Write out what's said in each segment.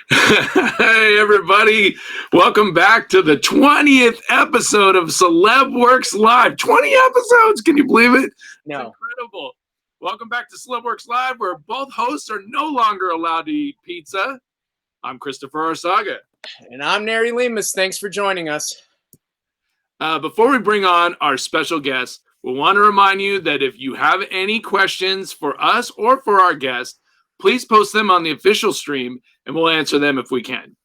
Hey, everybody. Welcome back to the 20th episode of CelebWorx Live. 20 episodes. Can you believe it? No. It's incredible. Welcome back to CelebWorx Live, where both hosts are no longer allowed to eat pizza. I'm Christopher Arsaga. And I'm Nery Lemus. Thanks for joining us. Before we bring on our special guest, we want to remind you that if you have any questions for us or for our guest, please post them on the official stream, and we'll answer them if we can.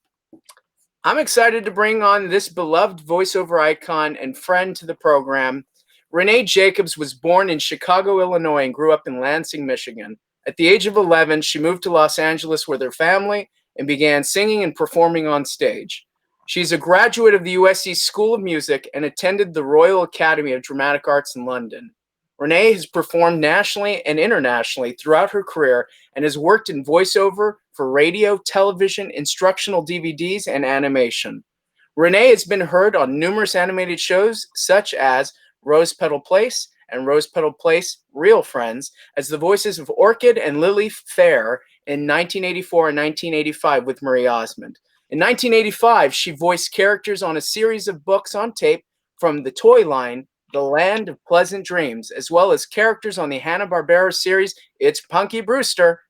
I'm excited to bring on this beloved voiceover icon and friend to the program. Renee Jacobs was born in Chicago, Illinois, and grew up in Lansing, Michigan. At the age of 11, she moved to Los Angeles with her family and began singing and performing on stage. She's a graduate of the USC School of Music and attended the Royal Academy of Dramatic Arts in London. Renee has performed nationally and internationally throughout her career and has worked in voiceover for radio, television, instructional DVDs, and animation. Renee has been heard on numerous animated shows such as Rose Petal Place and Rose Petal Place Real Friends as the voices of Orchid and Lily Fair in 1984 and 1985 with Marie Osmond. In 1985, she voiced characters on a series of books on tape from the toy line The Land of Pleasant Dreams, as well as characters on the Hanna-Barbera series It's Punky Brewster.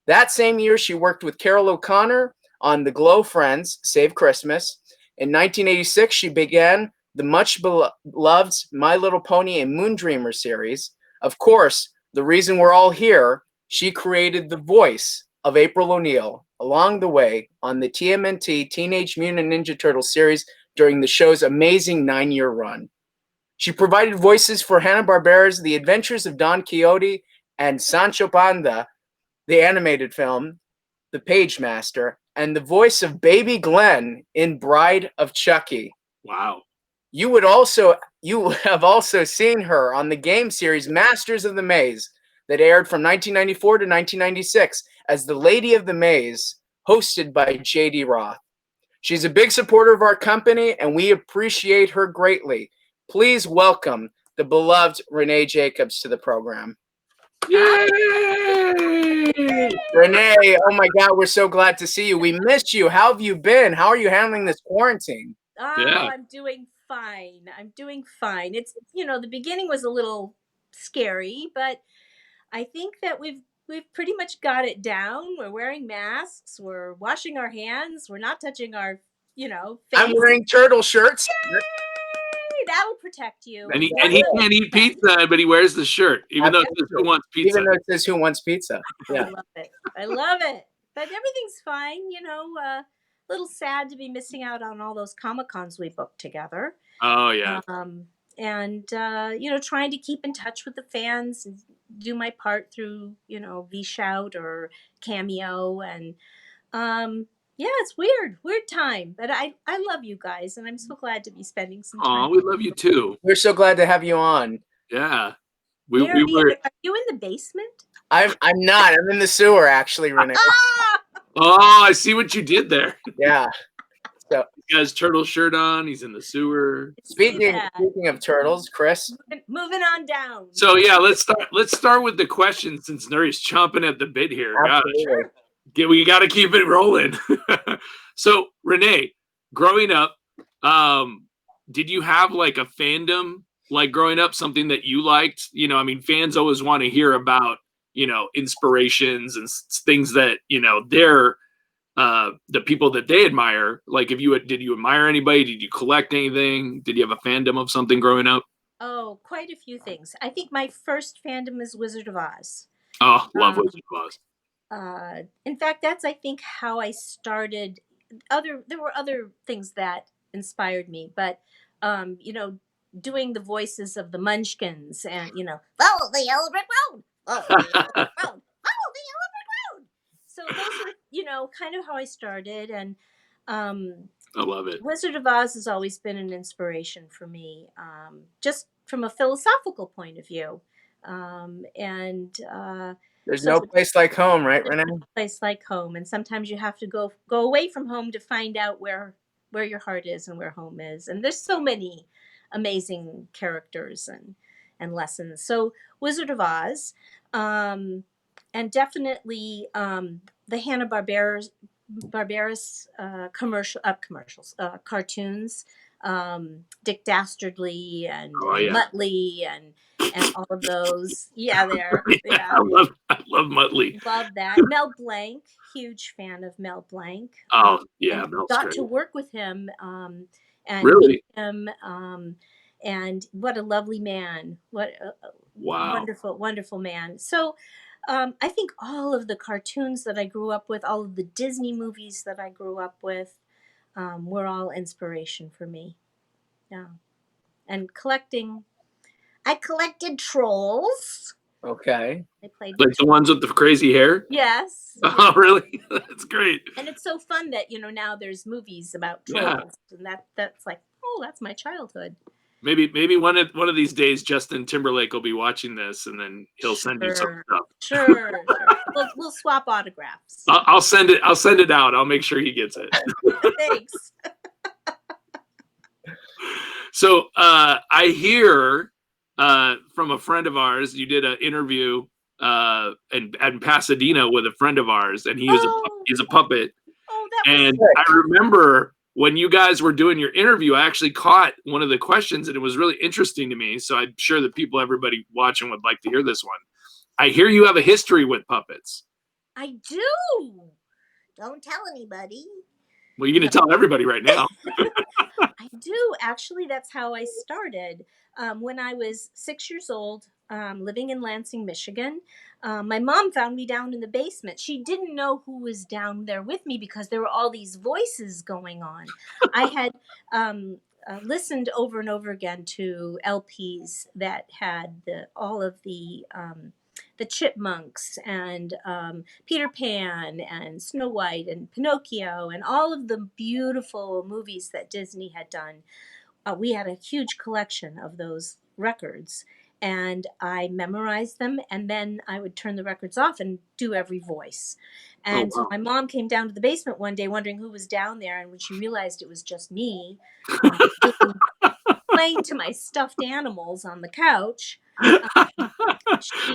That same year, she worked with Carol O'Connor on The Glow Friends, Save Christmas. In 1986, she began the much-beloved My Little Pony and Moondreamer series. Of course, the reason we're all here, she created the voice of April O'Neil along the way on the TMNT Teenage Mutant Ninja Turtles series during the show's amazing 9-year run. She provided voices for Hanna-Barbera's The Adventures of Don Quixote and Sancho Panza, the animated film, The Page Master, and the voice of Baby Glenn in Bride of Chucky. Wow. You have also seen her on the game series Masters of the Maze that aired from 1994 to 1996 as the Lady of the Maze, hosted by J.D. Roth. She's a big supporter of our company, and we appreciate her greatly. Please welcome the beloved Renee Jacobs to the program. Yay! Renee, oh my God, we're so glad to see you. We missed you. How have you been? How are you handling this quarantine? Oh, yeah. I'm doing fine. It's, the beginning was a little scary, but I think that we've pretty much got it down. We're wearing masks. We're washing our hands. We're not touching our, face. I'm wearing turtle shirts. Yay! That will protect you. And he can't eat pizza, but he wears the shirt, even though it says who wants pizza. Even though it says who wants pizza. Yeah. I love it. But everything's fine, a little sad to be missing out on all those Comic-Cons we booked together. Oh, yeah. Trying to keep in touch with the fans and do my part through, V-Shout or Cameo. And, it's weird time. But I love you guys, and I'm so glad to be spending some time. Oh, we love you too. We're so glad to have you on. Yeah. We were. Are you in the basement? I'm not. I'm in the sewer, actually, Renee. Oh, I see what you did there. Yeah. So he has turtle shirt on. He's in the sewer. Speaking of turtles, Chris. Moving on down. So yeah, let's start with the question since Nery's chomping at the bit here. Absolutely. We got to keep it rolling. So Renee, growing up, did you have like a fandom? Like growing up, something that you liked? Fans always want to hear about inspirations and things that they're the people that they admire. Like did you admire anybody? Did you collect anything? Did you have a fandom of something growing up? Oh, quite a few things. I think my first fandom is Wizard of Oz. Oh, love Wizard of Oz. In fact, that's I think how I started. There were other things that inspired me, but doing the voices of the Munchkins and follow the yellow brick road. Follow the yellow brick road. Follow the yellow brick road. So those are kind of how I started, and I love it. Wizard of Oz has always been an inspiration for me, just from a philosophical point of view, There's no place like home, right, Renee? No place like home, and sometimes you have to go away from home to find out where your heart is and where home is. And there's so many amazing characters and lessons. So Wizard of Oz, definitely the Hanna-Barbera's cartoons, Dick Dastardly and Oh yeah. Muttley and all of those. Yeah, there. Yeah, Yeah. I love Muttley. Love that. Mel Blanc, huge fan of Mel Blanc. Oh yeah, And Mel's got great. to work with him and meet Really? him. And what a lovely man. What a Wow. wonderful, wonderful man. So I think all of the cartoons that I grew up with, all of the Disney movies that I grew up with, were all inspiration for me. Yeah. And collecting, I collected trolls. Okay. I played Like with the ones with the crazy hair? Yes. Oh, really? That's great. And it's so fun that, now there's movies about Yeah. trolls. And that's like, oh, that's my childhood. Maybe one of these days Justin Timberlake will be watching this, and then he'll send you some stuff. Sure. We'll swap autographs. I'll send it. I'll send it out. I'll make sure he gets it. Thanks. So I hear from a friend of ours, you did an interview in Pasadena with a friend of ours, and he's a puppet. Oh, that was And sick. I remember when you guys were doing your interview, I actually caught one of the questions, and it was really interesting to me. So I'm sure that everybody watching would like to hear this one. I hear you have a history with puppets. I do. Don't tell anybody. Well, you're going to tell everybody right now. I do. Actually, that's how I started. When I was 6 years old, living in Lansing, Michigan, my mom found me down in the basement. She didn't know who was down there with me because there were all these voices going on. I had listened over and over again to LPs that had all of the Chipmunks and Peter Pan and Snow White and Pinocchio and all of the beautiful movies that Disney had done. We had a huge collection of those records, and I memorized them, and then I would turn the records off and do every voice. And so my mom came down to the basement one day wondering who was down there, and when she realized it was just me, playing to my stuffed animals on the couch.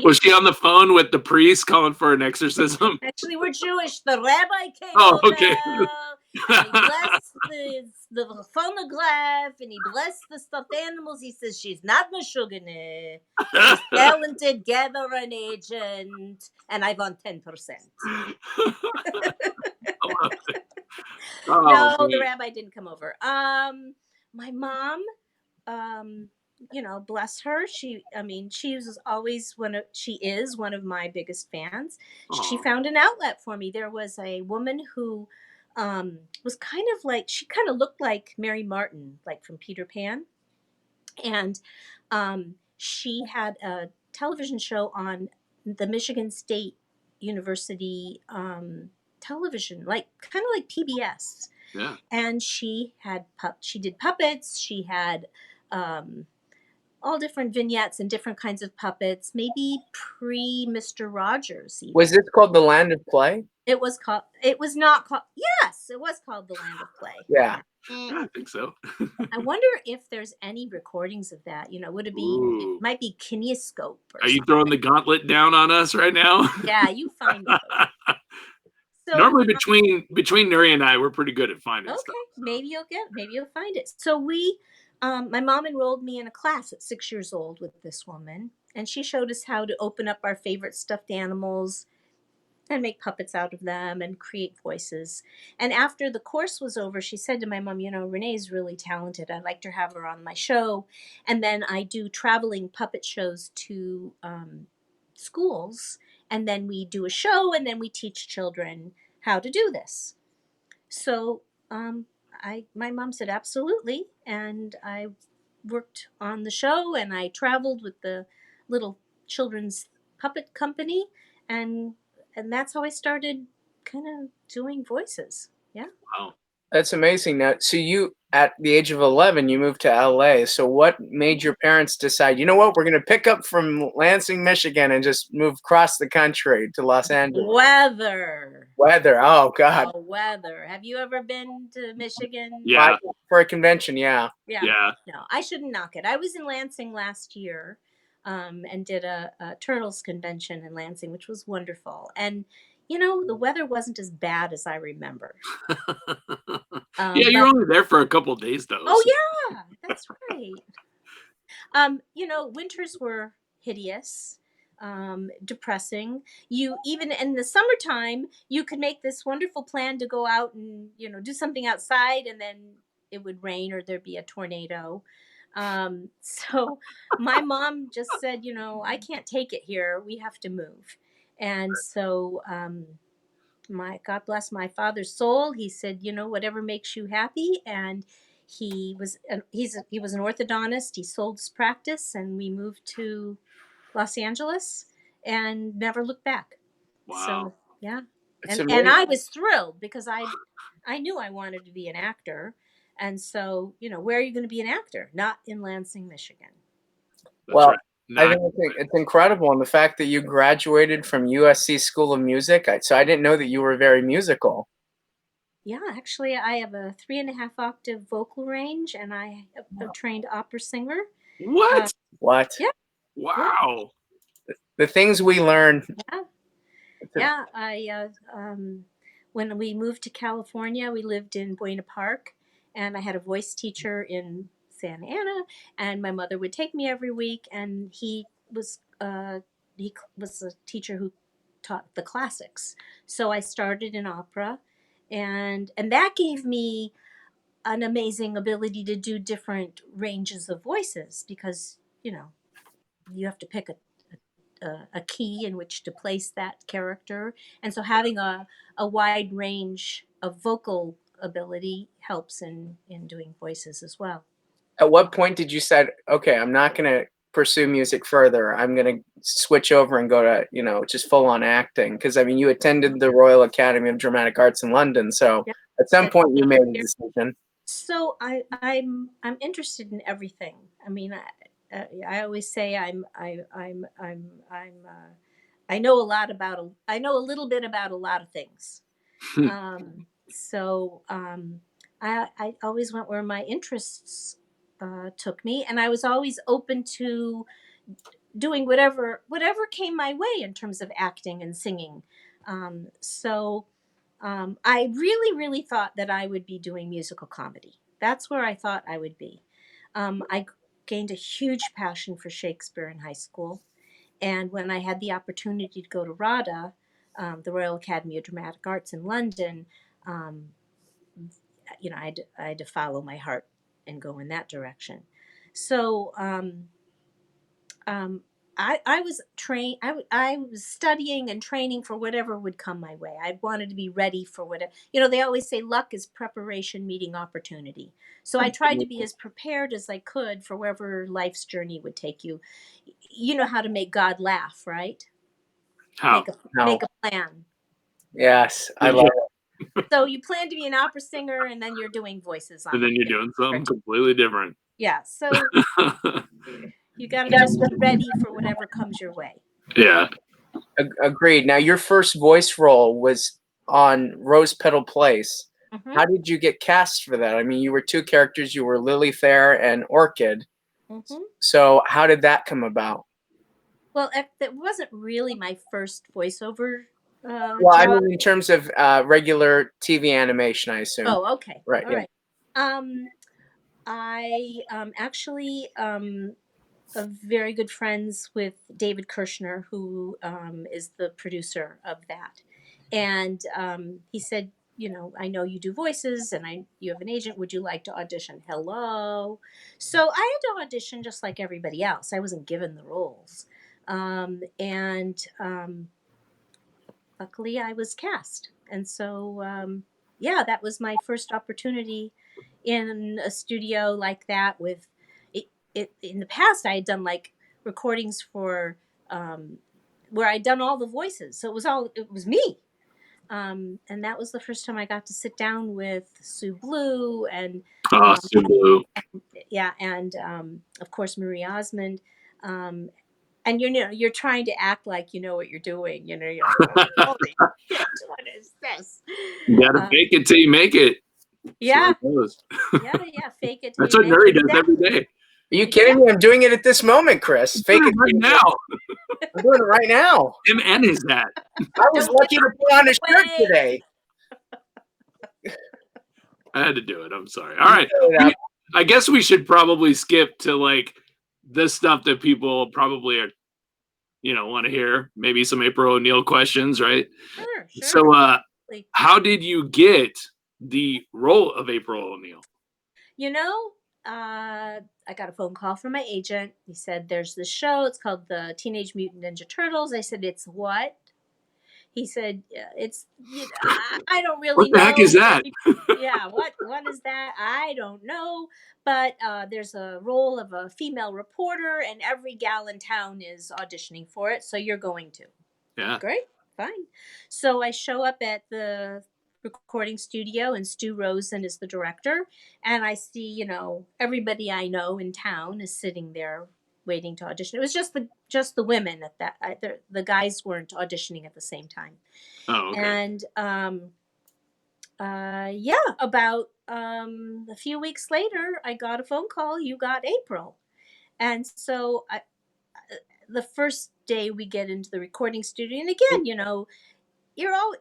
Was she on the phone with the priest calling for an exorcism? Actually, we're Jewish. The rabbi came Oh, over. okay. And he blessed the phonograph, and he blessed the stuffed animals. He says, she's not Meshuggah. She's talented, gather an agent, and I want 10%. No, the rabbi didn't come over. My mom, bless her. She is one of my biggest fans. She found an outlet for me. There was a woman who was kind of looked like Mary Martin, like from Peter Pan. And she had a television show on the Michigan State University television, kind of like PBS. Yeah. And she did puppets. She had all different vignettes and different kinds of puppets, maybe pre-Mr. Rogers. Even. Was this called The Land of Play? It was not called, yes, it was called The Land of Play. Yeah. I think so. I wonder if there's any recordings of that. Would it be, it might be Kinescope. Are you throwing the gauntlet down on us right now? Yeah, you find it. So, normally between Nery and I, we're pretty good at finding stuff. Maybe you'll find it. So my mom enrolled me in a class at 6 years old with this woman, and she showed us how to open up our favorite stuffed animals and make puppets out of them and create voices. And after the course was over, she said to my mom, Renee's really talented. I'd like to have her on my show. And then I do traveling puppet shows to schools, and then we do a show, and then we teach children how to do this. So my mom said absolutely, and I worked on the show, and I traveled with the little children's puppet company, and that's how I started kind of doing voices. Yeah. Wow. That's amazing. Now, so you, at the age of 11, you moved to LA. So what made your parents decide, you know what, we're going to pick up from Lansing, Michigan and just move across the country to Los Angeles? Weather. Oh, God. Weather. Have you ever been to Michigan? Yeah. For a convention, yeah. No, I shouldn't knock it. I was in Lansing last year and did a Turtles convention in Lansing, which was wonderful. And the weather wasn't as bad as I remember. Yeah, you're But only there for a couple of days though. oh So. yeah, that's right. Winters were hideous, depressing. You even in the summertime, you could make this wonderful plan to go out and do something outside, and then it would rain or there'd be a tornado. So my mom just said, I can't take it here. We have to move. And so my God bless my father's soul. He said, whatever makes you happy. And he was an orthodontist. He sold his practice, and we moved to Los Angeles and never looked back. Wow. So yeah, It's and amazing. I was thrilled because I knew I wanted to be an actor, and so where are you going to be an actor? Not in Lansing, Michigan. That's Well, right. I think it's incredible, and the fact that you graduated from USC School of Music. So I didn't know that you were very musical. Yeah, actually, I have a 3.5 octave vocal range, and I am a trained opera singer. What? What? Yeah. Wow. The things we learn. Yeah. When we moved to California, we lived in Buena Park, and I had a voice teacher in Santa Ana, and my mother would take me every week, and he was a teacher who taught the classics. So I started in opera, and that gave me an amazing ability to do different ranges of voices because you have to pick a key in which to place that character, and so having a wide range of vocal ability helps in doing voices as well. At what point did you say, okay, I'm not going to pursue music further. I'm going to switch over and go to, just full on acting? Because I mean, you attended the Royal Academy of Dramatic Arts in London. So Yeah. at some point you made a decision. So I'm interested in everything. I mean, I always say I know I know a little bit about a lot of things. I always went where my interests took me, and I was always open to doing whatever came my way in terms of acting and singing. I really thought that I would be doing musical comedy. That's where I thought I would be. I gained a huge passion for Shakespeare in high school. And when I had the opportunity to go to RADA, the Royal Academy of Dramatic Arts in London, I had to follow my heart and go in that direction. So I was trained. I was studying and training for whatever would come my way. I wanted to be ready for whatever. They always say luck is preparation meeting opportunity. So I tried to be as prepared as I could for wherever life's journey would take you. You know how to make God laugh, right? How? Make a plan. Yes, I love it. So you plan to be an opera singer, and then you're doing voices on. And then you're doing something completely different. Yeah. So you got to just be ready for whatever comes your way. Yeah. Agreed. Now, your first voice role was on Rose Petal Place. Mm-hmm. How did you get cast for that? I mean, you were two characters. You were Lily Fair and Orchid. Mm-hmm. So how did that come about? Well, that wasn't really my first voiceover Well, job. I mean, in terms of regular TV animation, I assume. Oh, okay. Right. All right. I actually are very good friends with David Kirshner, who is the producer of that. And he said, I know you do voices and you have an agent. Would you like to audition? Hello. So I had to audition just like everybody else. I wasn't given the roles. Luckily I was cast. And so, that was my first opportunity in a studio like that with it. In the past, I had done like recordings for where I'd done all the voices. So it was me. And that was the first time I got to sit down with Sue Blue and Sue Blue. Yeah, and of course Marie Osmond. And you're trying to act like you know what you're doing. You're like, holy shit, what is this? You gotta fake it till you make it. Yeah. So Yeah, fake it. That's what Nery does every day. Are you kidding me? I'm doing it at this moment, Chris. Fake it right now. I'm doing it right now. Him and his hat. I was lucky to put on a shirt today. I had to do it. I'm sorry. All right. I guess we should probably skip to like the stuff that people probably are, want to hear. Maybe some April O'Neil questions, right? Sure. So, how did you get the role of April O'Neil? I got a phone call from my agent. He said, "There's this show. It's called the Teenage Mutant Ninja Turtles." I said, "It's what?" He said, "It's I don't really know. What the heck is that?" Yeah, what is that? I don't know. But there's a role of a female reporter, and every gal in town is auditioning for it. So you're going to. Yeah. Great, fine. So I show up at the recording studio, and Stu Rosen is the director, and I see, everybody I know in town is sitting there waiting to audition. It was just the women at that. The guys weren't auditioning at the same time. Oh, okay. And about a few weeks later, I got a phone call. You got April, and so the first day we get into the recording studio, and again, you're all,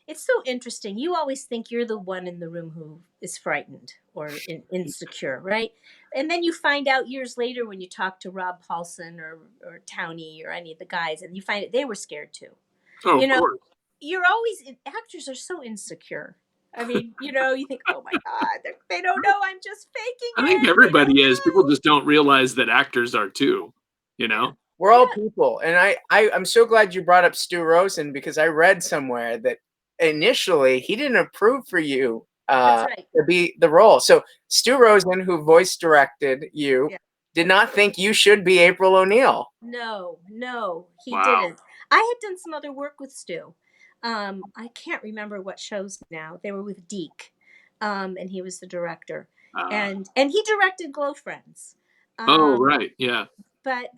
it's so interesting. You always think you're the one in the room who is frightened or insecure, right? And then you find out years later when you talk to Rob Paulson or Towney or any of the guys, and you find that they were scared too. Oh, of course. You're always, actors are so insecure. I mean, you think, oh my God, they don't know I'm just faking I think everybody is. People just don't realize that actors are too, We're all people. And I'm so glad you brought up Stu Rosen, because I read somewhere that initially he didn't approve for you to be the role. So Stu Rosen, who voice directed you, did not think you should be April O'Neil. No, he didn't. I had done some other work with Stu. I can't remember what shows now. They were with Deke, and he was the director. And he directed Glow Friends. Right, yeah. But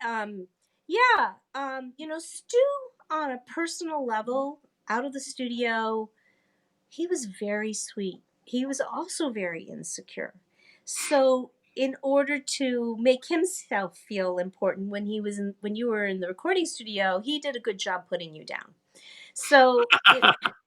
Stu, on a personal level, out of the studio, he was very sweet. He was also very insecure. So in order to make himself feel important when you were in the recording studio, he did a good job putting you down. So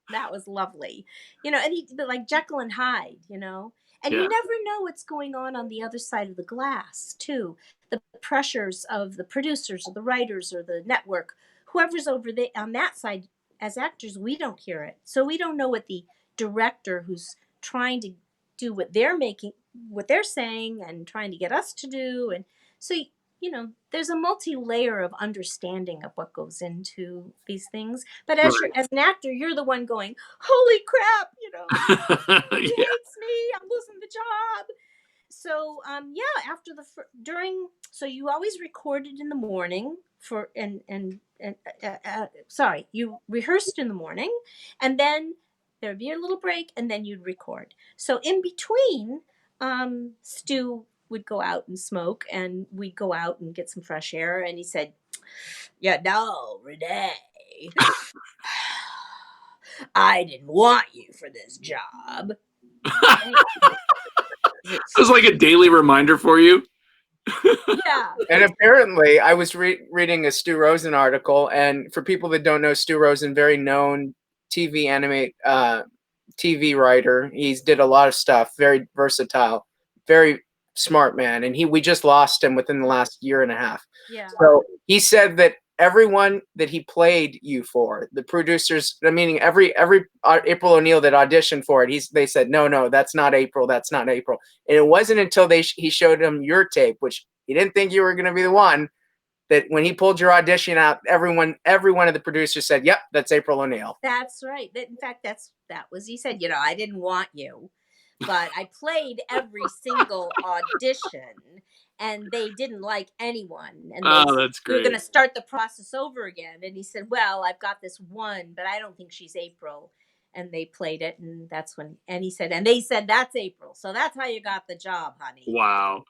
that was lovely, and but like Jekyll and Hyde, and you never know what's going on the other side of the glass too. The pressures of the producers or the writers or the network, whoever's over there on that side. As actors, we don't hear it, so we don't know what the director who's trying to do what they're saying and trying to get us to do, and so there's a multi-layer of understanding of what goes into these things. But as an actor, you're the one going, holy crap, he hates me, I'm losing the job. So after so you always recorded in the morning you rehearsed in the morning, and then there'd be a little break, and then you'd record. So in between, Stu would go out and smoke, and we'd go out and get some fresh air. And he said, Renee, I didn't want you for this job. It was like a daily reminder for you. Yeah. And apparently, I was reading a Stu Rosen article, and for people that don't know, Stu Rosen, very known TV writer. He's did a lot of stuff, very versatile, very smart man, and we just lost him within the last year and a half. Yeah. So he said that everyone that he played you for, the producers, meaning every April O'Neil that auditioned for it, they said, no, that's not April, that's not April. And it wasn't until he showed him your tape, which he didn't think you were going to be the one, that when he pulled your audition out, every one of the producers said, yep, that's April O'Neil. That's right. In fact, that was, he said, I didn't want you, but I played every single audition, and they didn't like anyone. And that's great. We're going to start the process over again. And he said, well, I've got this one, but I don't think she's April. And they played it, and that's when, and he said, and they said, that's April. So that's how you got the job, honey. Wow.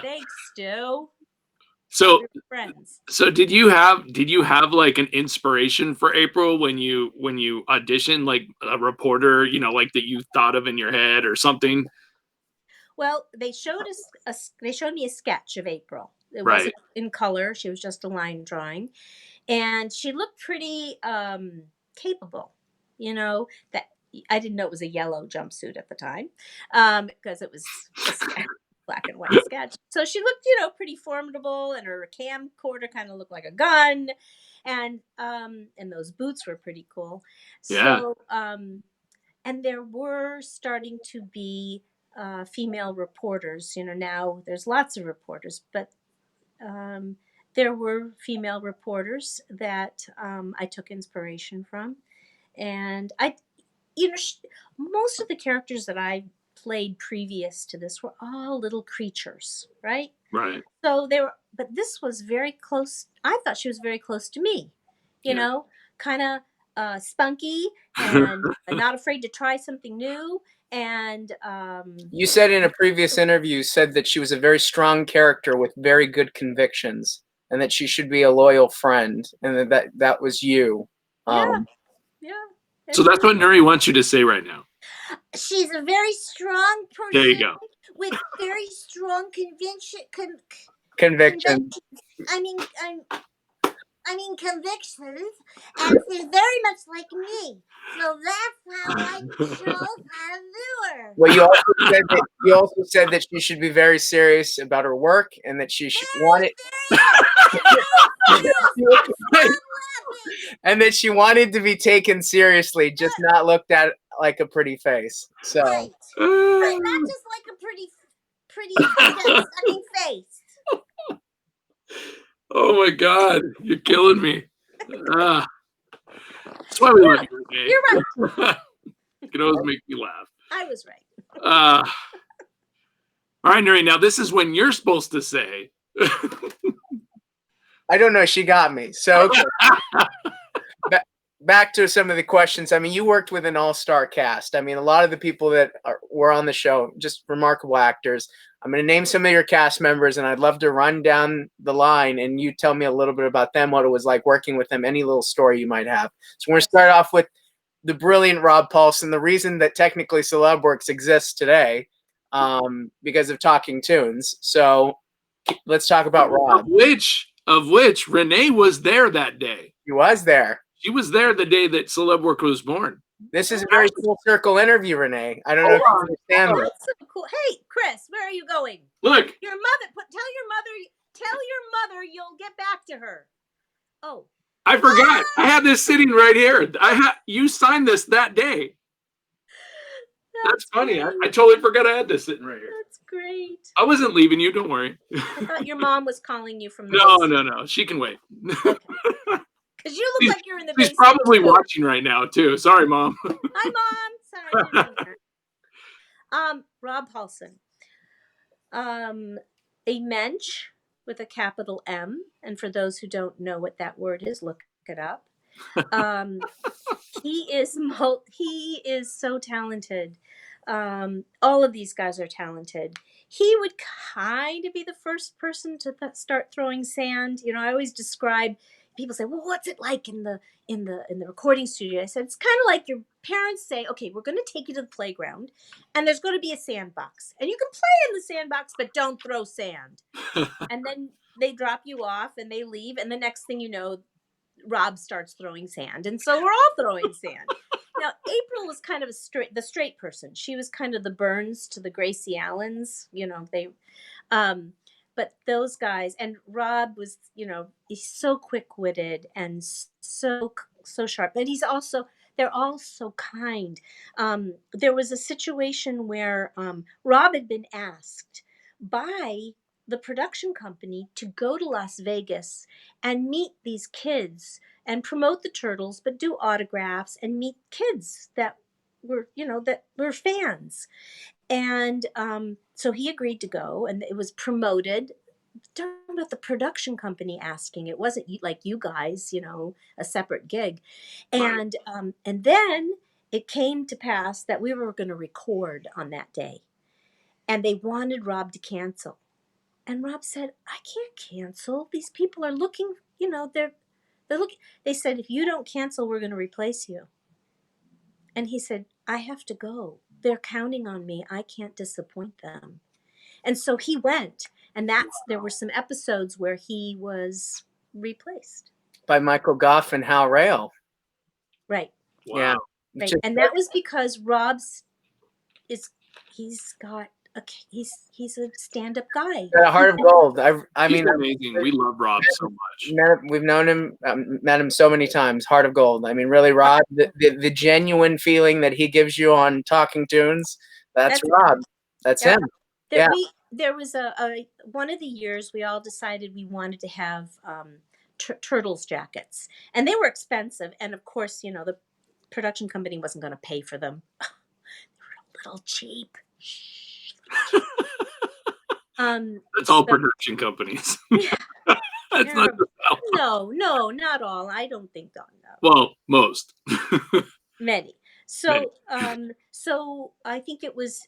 Thanks, Stu. So, friends. So did you have like an inspiration for April when you auditioned, like a reporter, like that you thought of in your head or something? Well, they showed they showed me a sketch of April. It Right. wasn't in color. She was just a line drawing, and she looked pretty capable. You know that I didn't know it was a yellow jumpsuit at the time, because it was a sketch, black and white sketch. So she looked, pretty formidable, and her camcorder kind of looked like a gun, and those boots were pretty cool. Yeah. So and there were starting to be female reporters. Now there's lots of reporters, but there were female reporters that I took inspiration from, and most of the characters that I played previous to this were all little creatures, right? Right. So but this was very close. I thought she was very close to me, Yeah. kind of spunky and not afraid to try something new. And You said in a previous interview, said that she was a very strong character with very good convictions, and that she should be a loyal friend, and that was you. yeah. So that's what Nery wants you to say right now. She's a very strong person. There you go. With very strong Conviction. I mean convictions, and she's very much like me. So that's how I chose how to do her. Well, you also said that she should be very serious about her work, and that she wanted and that she wanted to be taken seriously, just not looked at like a pretty face. So right. Not just like a pretty face. Oh my God, you're killing me. That's why we love you, Renee. You're right. You can always make me laugh. I was right. All right, Nery. Now this is when you're supposed to say. I don't know. She got me. So back to some of the questions. I mean, you worked with an all-star cast. I mean, a lot of the people that were on the show, just remarkable actors. I'm going to name some of your cast members, and I'd love to run down the line, and you tell me a little bit about them, what it was like working with them, any little story you might have. So we're going to start off with the brilliant Rob Paulsen, the reason that technically CelebWorx exists today, because of Talking Tunes. So let's talk about Rob. Of which Renee was there that day. She was there. She was there the day that CelebWorx was born. This is a very full circle interview, Renee. I don't know if you understand this. That's so cool. Hey, Chris, where are you going? Look. Tell your mother you'll get back to her. Oh. I forgot. I had this sitting right here. You signed this that day. That's funny. I totally forgot I had this sitting right here. That's great. I wasn't leaving you. Don't worry. I thought your mom was calling you from the No. She can wait. Okay. Because you look like you're in the basement. She's probably watching right now too. Sorry, Mom. Hi, Mom. Sorry. Rob Paulsen. A mensch with a capital M, and for those who don't know what that word is, look it up. He is so talented. All of these guys are talented. He would kind of be the first person to start throwing sand. I always describe. People say, "Well, what's it like in the recording studio?" I said, "It's kind of like your parents say, okay, we're going to take you to the playground, and there's going to be a sandbox, and you can play in the sandbox, but don't throw sand." And then they drop you off, and they leave, and the next thing you know, Rob starts throwing sand, and so we're all throwing sand. Now, April was kind of the straight person. She was kind of the Burns to the Gracie Allens. But those guys, and Rob was, he's so quick-witted and so sharp. But they're all so kind. There was a situation where Rob had been asked by the production company to go to Las Vegas and meet these kids and promote the Turtles, but do autographs and meet kids that were fans. And so he agreed to go, and it was promoted. Talking about the production company asking, it wasn't like you guys, a separate gig. And and then it came to pass that we were going to record on that day, and they wanted Rob to cancel. And Rob said, "I can't cancel. These people are looking, they're looking." They said, "If you don't cancel, we're going to replace you." And he said, "I have to go. They're counting on me. I can't disappoint them." And so he went, and there were some episodes where he was replaced. By Michael Goff and Hal Rail. Right. Wow. Yeah. Right. And that was because he's a stand-up guy. Got a heart of gold. I He's mean, amazing. We love Rob so much. we've known him, met him so many times. Heart of gold. I mean, really, Rob, the genuine feeling that he gives you on Talking Tunes, that's Rob. That's him. There was one of the years we all decided we wanted to have Turtles jackets, and they were expensive. And of course, the production company wasn't going to pay for them. They were a little cheap. That's all production companies. That's not no, not all. I don't think so. No. Well, most. Many. So, so I think it was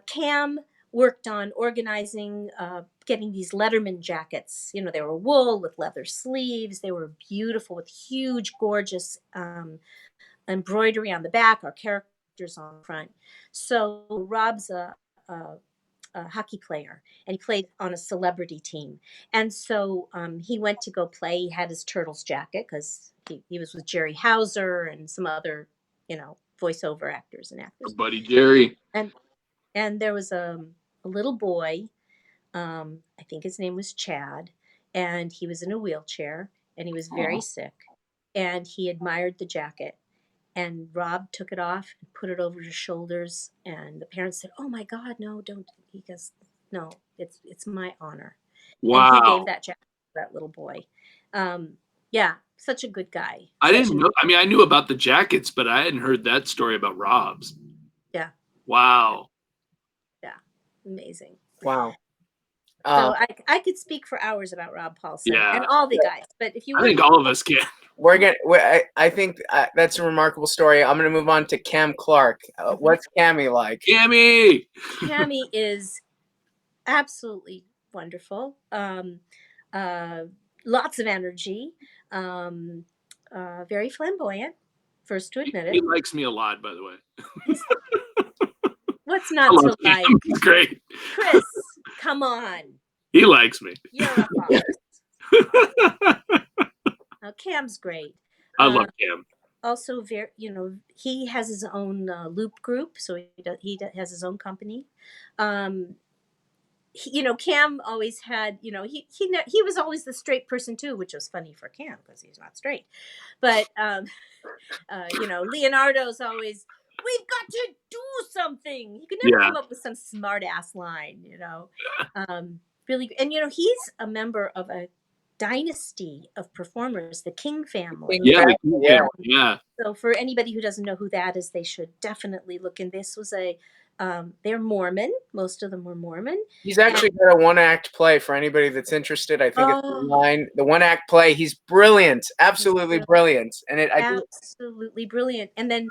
Cam worked on organizing, getting these Letterman jackets. They were wool with leather sleeves. They were beautiful with huge, gorgeous embroidery on the back, our characters on the front. So Rob's a hockey player, and he played on a celebrity team. And so he went to go play. He had his Turtles jacket because he was with Jerry Hauser and some other, voiceover actors and actors. Buddy Jerry. And there was a little boy, I think his name was Chad, and he was in a wheelchair, and he was very sick, and he admired the jacket. And Rob took it off and put it over his shoulders, and the parents said, "Oh my God, no, don't!" He goes, "No, it's my honor." Wow! And he gave that jacket to that little boy. Yeah, such a good guy. I didn't know. I mean, I knew about the jackets, but I hadn't heard that story about Rob's. Yeah. Wow. Yeah, amazing. Wow. So I could speak for hours about Rob Paulson and all the guys, but if you, I think all of us can. I think that's a remarkable story. I'm gonna move on to Cam Clark. What's Cammy like? Cammy is absolutely wonderful. Lots of energy. Very flamboyant. First to admit it. He likes me a lot, by the way. What's not to like? He's great. Chris, come on. He likes me. You're a boss. Cam's great. I love Cam. Also, very, he has his own loop group, so he has his own company. Cam always had, he was always the straight person too, which was funny for Cam because he's not straight. But Leonardo's always, "We've got to do something." He could never come up with some smart ass line, really. And he's a member of a dynasty of performers, the King family. Yeah. So for anybody who doesn't know who that is, they should definitely look in. This was they're Mormon. Most of them were Mormon. He's actually got a one-act play for anybody that's interested. I think it's online. The one-act play. He's brilliant. Absolutely brilliant. And absolutely brilliant. And then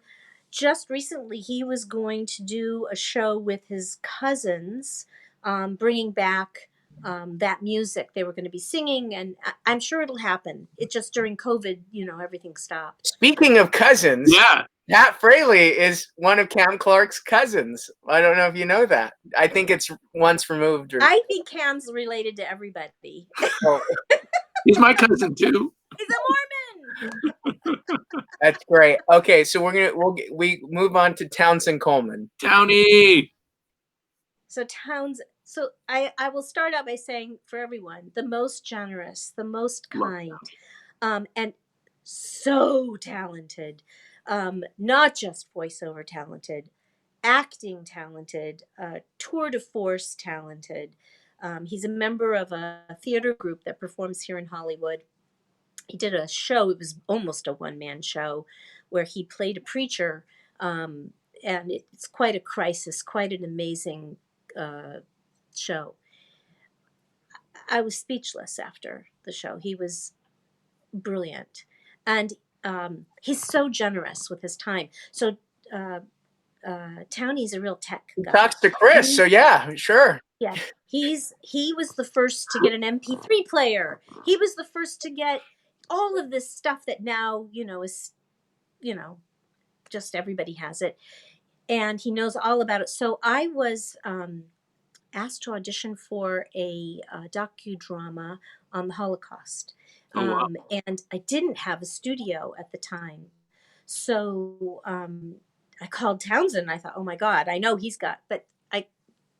just recently, he was going to do a show with his cousins, bringing back that music. They were going to be singing, and I'm sure it'll happen. It just during COVID, everything stopped. Speaking of cousins, Pat Fraley is one of Cam Clark's cousins. I don't know if you know that. I think it's once removed. I think Cam's related to everybody. He's my cousin too. He's a Mormon. That's great. Okay, so we move on to Townsend Coleman. Townie. So I will start out by saying, for everyone, the most generous, the most kind, and so talented. Not just voiceover talented, acting talented, tour de force talented. He's a member of a theater group that performs here in Hollywood. He did a show. It was almost a one-man show where he played a preacher, and it's quite a crisis, quite an amazing show. I was speechless after the show. He was brilliant, and he's so generous with his time. So Townie's a real tech guy. He talks to Chris, so yeah, sure. Yeah, he was the first to get an MP3 player. He was the first to get all of this stuff that now is just everybody has it, and he knows all about it. So I was asked to audition for a docudrama on the Holocaust. Oh wow. And I didn't have a studio at the time. So I called Townsend. I thought, oh my God, I know he's got, but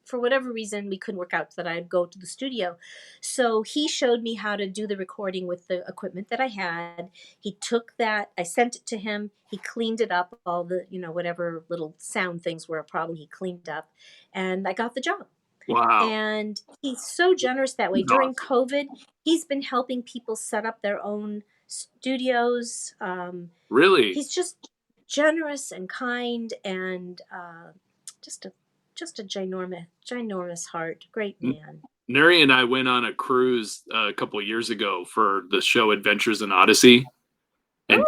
for whatever reason, we couldn't work out that I'd go to the studio. So he showed me how to do the recording with the equipment that I had. He took that, I sent it to him. He cleaned it up, all the, whatever little sound things were a problem, he cleaned up, and I got the job. Wow. And he's so generous that way. During COVID, he's been helping people set up their own studios. Really? He's just generous and kind, and just a ginormous heart. Great man. Nery and I went on a cruise a couple of years ago for the show Adventures in Odyssey, and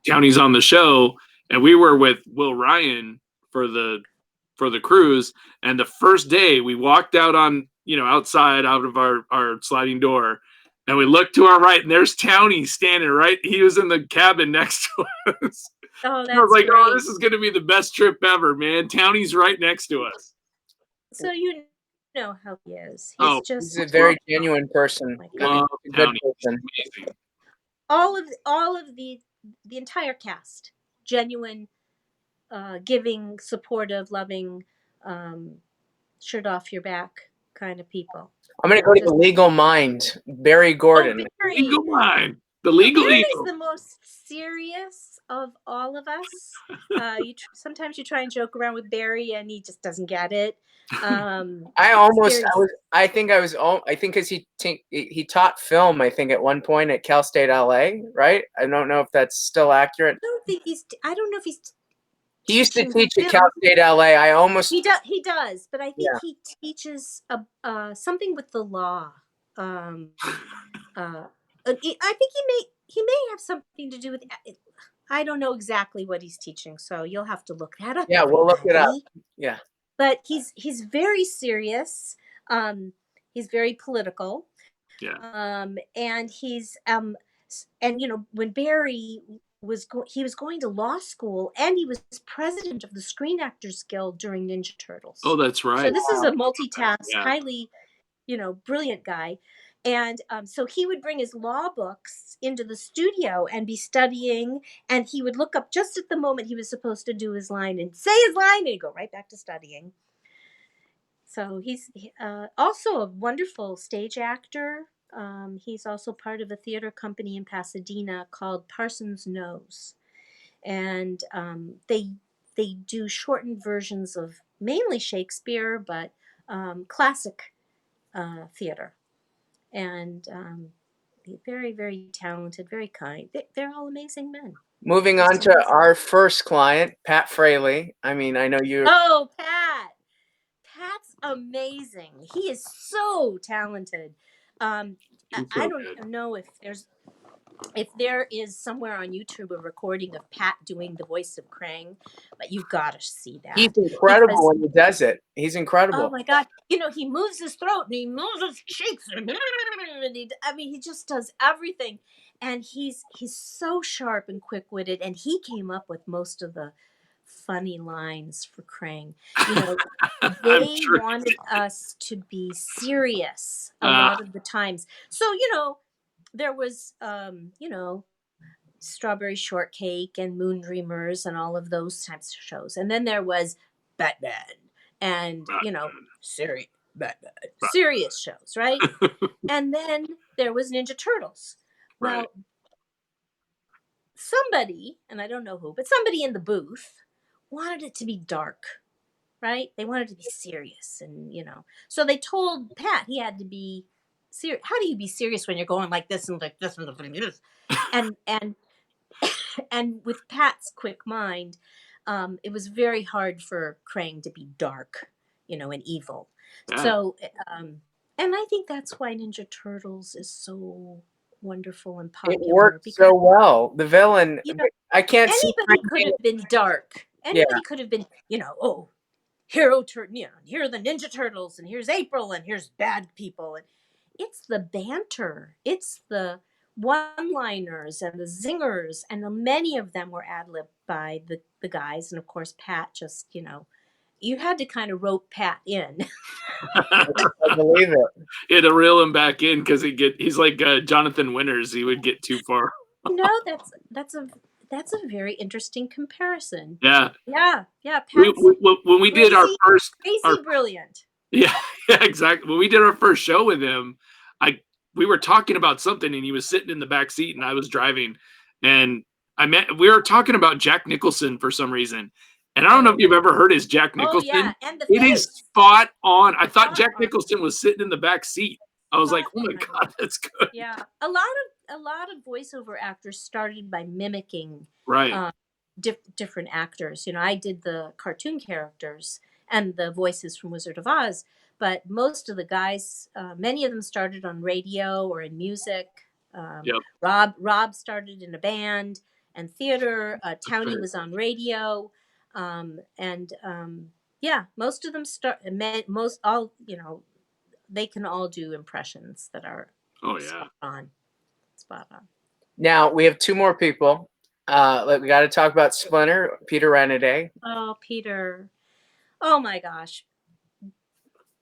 Townie's on the show, and we were with Will Ryan for the cruise. And the first day we walked out on outside out of our sliding door, and we looked to our right, and there's Townie standing right. He was in the cabin next to us. Oh, that's I was like, great. oh, this is going to be the best trip ever, man. Townie's right next to us. So you know how he is. He's a very genuine person. Love a good Townie. person. Amazing. All of the entire cast, genuine, giving, supportive, loving, shirt off your back kind of people. I'm going to go to the Legal Mind, Barry Gordon. Oh, Barry. Legal Mind. The Legal Barry's Eagle. the most serious of all of us. Sometimes you try and joke around with Barry, and he just doesn't get it. I think because he taught film, I think, at one point at Cal State LA, right? I don't know if that's still accurate. I don't know if he's. He used to teach at Cal State LA. He does, but I think he teaches something with the law. I think he may have something to do with. I don't know exactly what he's teaching, so you'll have to look that up. Yeah, we'll look it up. Yeah, but he's very serious. He's very political. Yeah. And he's when Barry he was going to law school, and he was president of the Screen Actors Guild during Ninja Turtles. Oh, that's right. So this is a multitask, highly, brilliant guy. And so he would bring his law books into the studio and be studying, and he would look up just at the moment he was supposed to do his line and say his line, and he'd go right back to studying. So he's also a wonderful stage actor. He's also part of a theater company in Pasadena called Parsons Knows. And they do shortened versions of mainly Shakespeare, but classic theater. And very, very talented, very kind. They're all amazing men. Moving on to our first client, Pat Fraley. I mean, I know you. Oh, Pat. Pat's amazing. He is so talented. I don't know if there is somewhere on YouTube a recording of Pat doing the voice of Krang, but you've got to see that. He's incredible when he does it. He's incredible. Oh my God. He moves his throat and he moves his cheeks. And he just does everything. And he's so sharp and quick-witted, and he came up with most of the funny lines for Krang. They wanted us to be serious a lot of the times. So, there was, Strawberry Shortcake and Moon Dreamers and all of those types of shows. And then there was Batman and, serious shows, right? And then there was Ninja Turtles. Well, right. Somebody, and I don't know who, but somebody in the booth wanted it to be dark, right? They wanted to be serious, and so they told Pat he had to be serious. How do you be serious when you're going like this and like this and like this? And with Pat's quick mind, it was very hard for Krang to be dark, and evil. Yeah. So, and I think that's why Ninja Turtles is so wonderful and popular. It worked so well. The villain, I can't see. Anybody could have been dark. Anybody could have been, hero turtle. Here are the Ninja Turtles, and here's April, and here's bad people. And it's the banter. It's the one-liners and the zingers, and many of them were ad-libbed by the guys, and of course Pat just you had to kind of rope Pat in. I believe it. He had to reel him back in because he's like Jonathan Winters. He would get too far. That's a very interesting comparison. Yeah. Yeah. When we did our crazy brilliant. Yeah, exactly. When we did our first show with him, we were talking about something, and he was sitting in the back seat, and I was driving, and we were talking about Jack Nicholson for some reason, and I don't know if you've ever heard his Jack Nicholson. Oh yeah, and it is spot on. I thought Jack Nicholson was sitting in the back seat. I was like, oh my god, that's good. Yeah, a lot of voiceover actors started by mimicking different actors. I did the cartoon characters and the voices from Wizard of Oz, but most of the guys, many of them started on radio or in music. Rob started in a band and theater. Townie was on radio, most of them they can all do impressions that are spot on. Now we have two more people. We got to talk about Splinter, Peter Renae. Oh, Peter. Oh my gosh.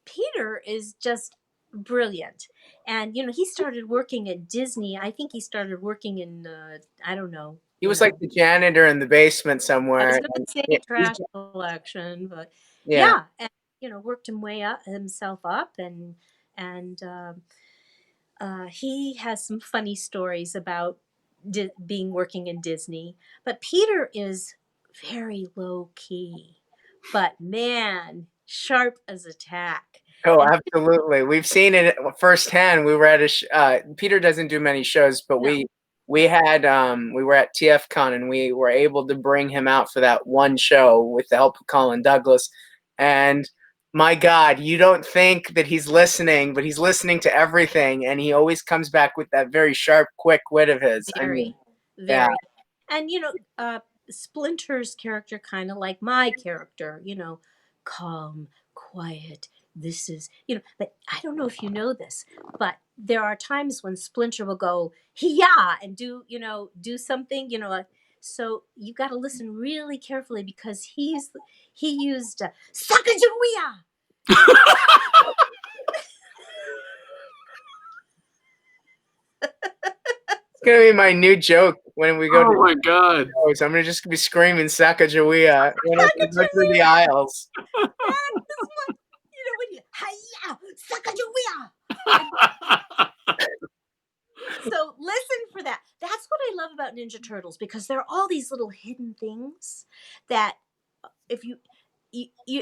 Peter is just brilliant. And, he started working at Disney. I think he started working in, I don't know. He was like the janitor in the basement somewhere. I was going to say trash collection, but yeah. And, worked himself up and he has some funny stories about working in Disney. But Peter is very low key, but man, sharp as a tack. Oh, absolutely. We've seen it firsthand. We were at Peter doesn't do many shows, but we were at TFCon, and we were able to bring him out for that one show with the help of Colin Douglas. And my God, you don't think that he's listening, but he's listening to everything, and he always comes back with that very sharp, quick wit of his. Very. And Splinter's character, kind of like my character, calm, quiet. This is, but I don't know if you know this, but there are times when Splinter will go, yeah, and do something, so you got to listen really carefully because he used Sacagawea. It's going to be my new joke when we go to my God. Shows. I'm going to just be screaming Sacagawea when I go through the aisles. So listen for that. That's what I love about Ninja Turtles, because there are all these little hidden things that if you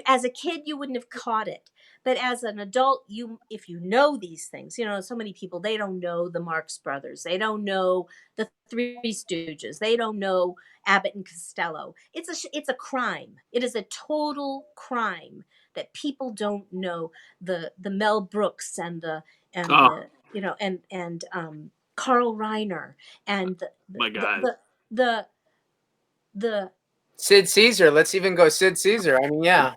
as a kid you wouldn't have caught it, but as an adult if you know these things, so many people, they don't know the Marx Brothers, they don't know the Three Stooges, they don't know Abbott and Costello. It's a crime. It is a total crime that people don't know the Mel Brooks and Carl Reiner and the Sid Caesar. Let's even go Sid Caesar. I mean, yeah.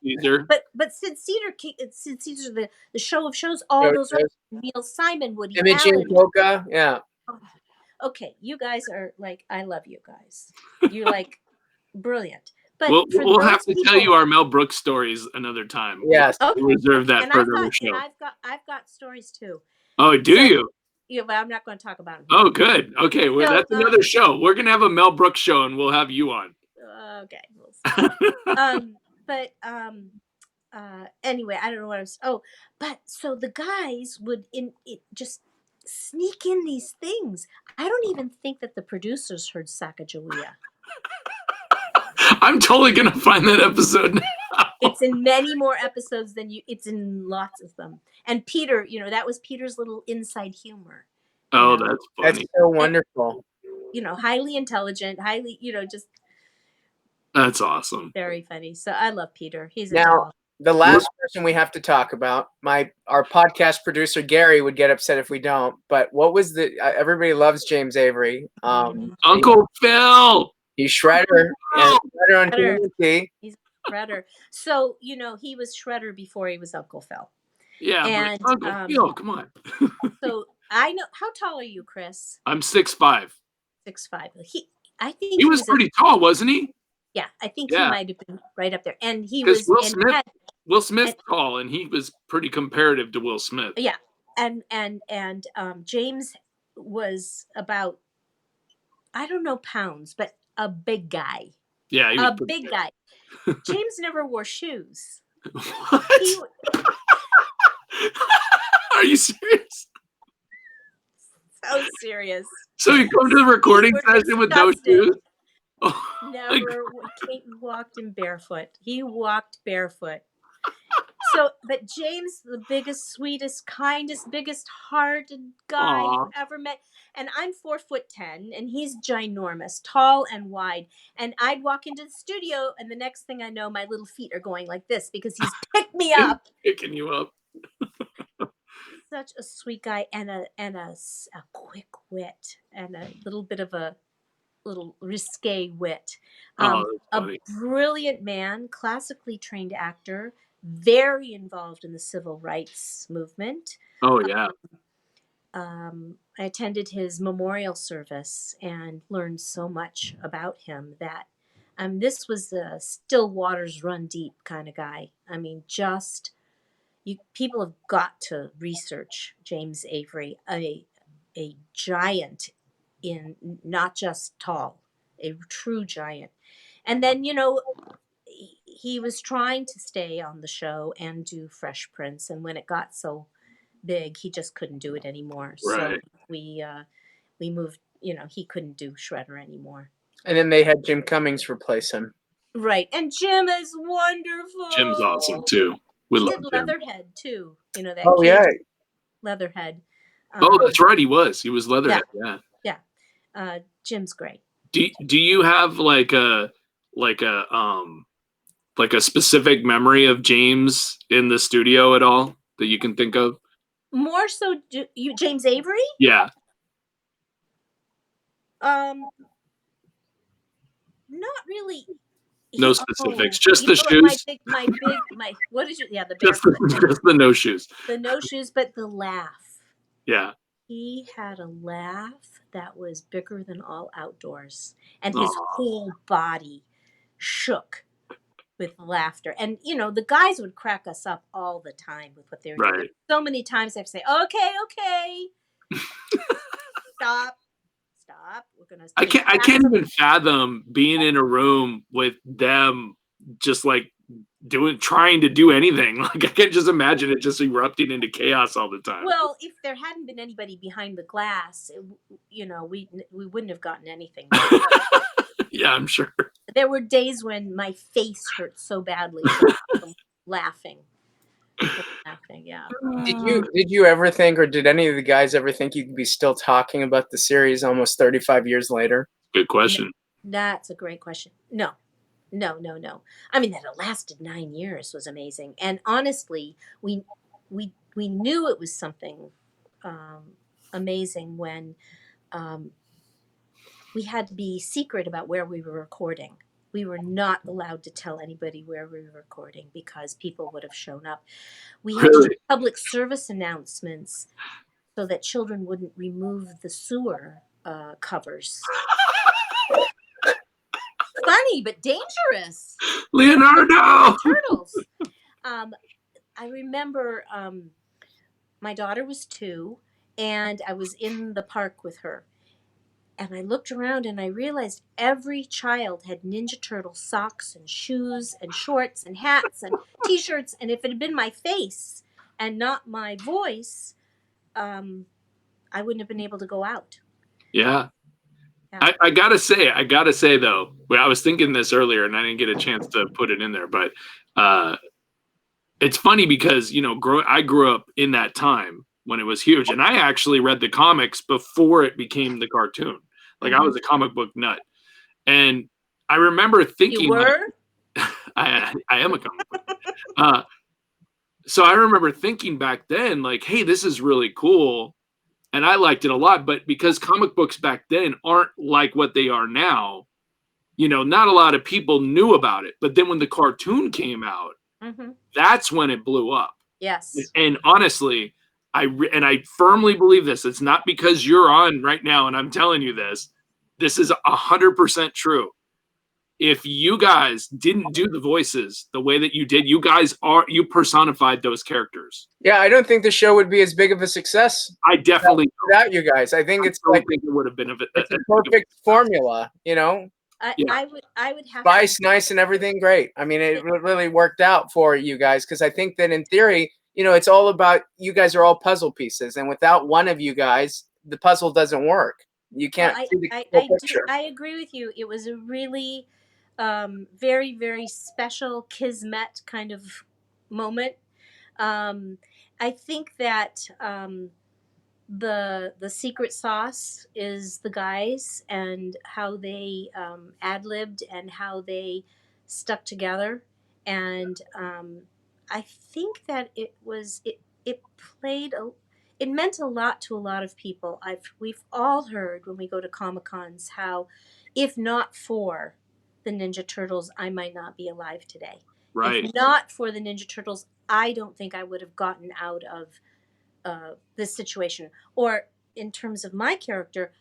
But Sid Caesar, the show of shows, all those are Neil Simon, Woody Imogen Coca, yeah. Okay, you guys are like, I love you guys. You're like brilliant. But we'll have to tell you our Mel Brooks stories another time. Yes, okay. We'll reserve that for another show. And I've got stories too. Oh, do you? Yeah, but I'm not going to talk about them. Oh, good. Okay, well, that's another show. We're gonna have a Mel Brooks show, and we'll have you on. Okay. Anyway, I don't know what I was. Oh, but so the guys would just sneak in these things. I don't even think that the producers heard Sacagawea. I'm totally gonna find that episode now. It's in many more episodes than you. It's in lots of them. And Peter, that was Peter's little inside humor. Oh, that's funny. That's so wonderful. Highly intelligent, highly, just. That's awesome. Very funny. So I love Peter. He's now the last person we have to talk about. Our podcast producer Gary would get upset if we don't. But what was everybody loves James Avery. Uncle Phil. He's Shredder. Shredder on TNT. He's Shredder. So he was Shredder before he was Uncle Phil. Yeah, and Uncle Phil, come on. So I know. How tall are you, Chris? I'm 6'5". 6'5". I think he was pretty tall, wasn't he? Yeah, I think he Yeah, might have been right up there. And he because was, and Will Smith's and tall, and he was pretty comparative to Will Smith. yeah, and James was about, I don't know pounds, but a big guy. Yeah, he was A pretty big big. guy. James never wore shoes. What? He Are you serious? so serious. So you come to the recording were session with no disgusted. shoes? Oh, my Never walked in barefoot. He walked barefoot. So, but James, the biggest, sweetest, kindest, biggest hearted guy Aw. you ever met. And I'm 4'10", and he's ginormous, tall and wide. And I'd walk into the studio, and the next thing I know, my little feet are going like this because he's picked me up. Picking you up. Such a sweet guy, and a quick wit, and a little bit of a little risque wit. Oh, that's A funny. brilliant man, classically trained actor, very involved in the civil rights movement. Oh, yeah. I attended his memorial service and learned so much about him that this was a still waters run deep kind of guy. I mean, just people have got to research James Avery, a giant, in not just tall, a true giant. And then, he was trying to stay on the show and do Fresh Prince, and when it got so big, he just couldn't do it anymore. Right. So we moved. He couldn't do Shredder anymore. And then they had Jim Cummings replace him. Right, and Jim is wonderful. Jim's awesome too. We He love did Jim. Leatherhead too. That. Oh yeah. Leatherhead. Oh, that's right. He was Leatherhead. Yeah. Jim's great. Do you have like a specific memory of James in the studio at all that you can think of? More so, James Avery? Yeah. Not really. No specifics, just the shoes. My what is it? Yeah, the Just barefoot. the no shoes. The no shoes, but the laugh. Yeah. He had a laugh that was bigger than all outdoors, and his whole body shook with laughter. And the guys would crack us up all the time with what they were doing. So many times I have to say, okay, stop. We're gonna. I can't even fathom being in a room with them, just like trying to do anything. Like I can't just imagine it just erupting into chaos all the time. Well, if there hadn't been anybody behind the glass, we wouldn't have gotten anything. Yeah, I'm sure. There were days when my face hurt so badly from laughing. Yeah. Did you ever think, or did any of the guys ever think you could be still talking about the series almost 35 years later? Good question. That's a great question. No. I mean, that it lasted 9 years was amazing. And honestly, we knew it was something amazing when we had to be secret about where we were recording. We were not allowed to tell anybody where we were recording because people would have shown up. We had to do public service announcements so that children wouldn't remove the sewer covers. Funny, but dangerous. Leonardo! Turtles. I remember my daughter was 2, and I was in the park with her. And I looked around and I realized every child had Ninja Turtle socks and shoes and shorts and hats and T-shirts. And if it had been my face and not my voice, I wouldn't have been able to go out. Yeah. I gotta say though, I was thinking this earlier and I didn't get a chance to put it in there, but it's funny because I grew up in that time when it was huge, and I actually read the comics before it became the cartoon. Like I was a comic book nut, and I remember thinking, you were? I am a comic book. So I remember thinking back then, like, hey, this is really cool. And I liked it a lot, but because comic books back then aren't like what they are now, not a lot of people knew about it. But then when the cartoon came out, that's when it blew up. Yes. And honestly, I firmly believe this. It's not because you're on right now and I'm telling you this. This is 100% true. if you guys didn't do the voices the way that you did, you personified those characters. Yeah, I don't think the show would be as big of a success I definitely without you guys. I think it's don't think it would have been it's a perfect formula, you know? I would have Spice, nice, and everything great. I mean, it really worked out for you guys because I think that in theory, you know, it's all about you guys are all puzzle pieces, and without one of you guys, the puzzle doesn't work. You can't see the full picture. I agree with you. It was a really very, very special kismet kind of moment. I think that the secret sauce is the guys and how they ad-libbed and how they stuck together, and I think that it played it meant a lot to a lot of people. We've all heard when we go to Comic-Cons how if not for the Ninja Turtles, I might not be alive today. Right. If not for the Ninja Turtles, I don't think I would have gotten out of this situation. Or in terms of my character,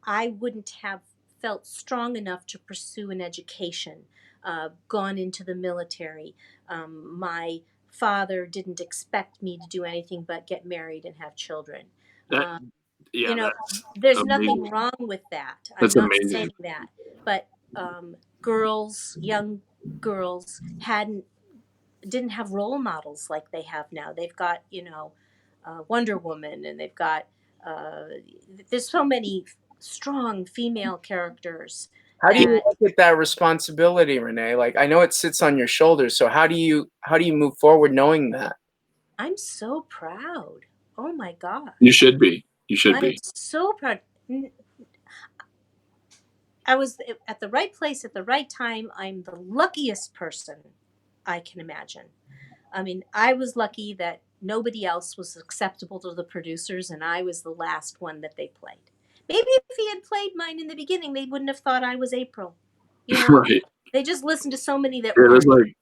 I wouldn't have felt strong enough to pursue an education, gone into the military. My father didn't expect me to do anything but get married and have children. Yeah, you know, that's there's amazing. nothing wrong with that. That's I'm not amazing. saying that. But young girls didn't have role models like they have now. They've got, Wonder Woman, and they've got there's so many strong female characters. How do you look at that responsibility, Renee? Like, I know it sits on your shoulders, so how do you move forward knowing that? I'm so proud. Oh my God. You should be. You should be. I'm so proud. I was at the right place at the right time. I'm the luckiest person I can imagine. I mean, I was lucky that nobody else was acceptable to the producers, and I was the last one that they played. Maybe if he had played mine in the beginning, they wouldn't have thought I was April. You know, right. They just listened to so many that it were. was like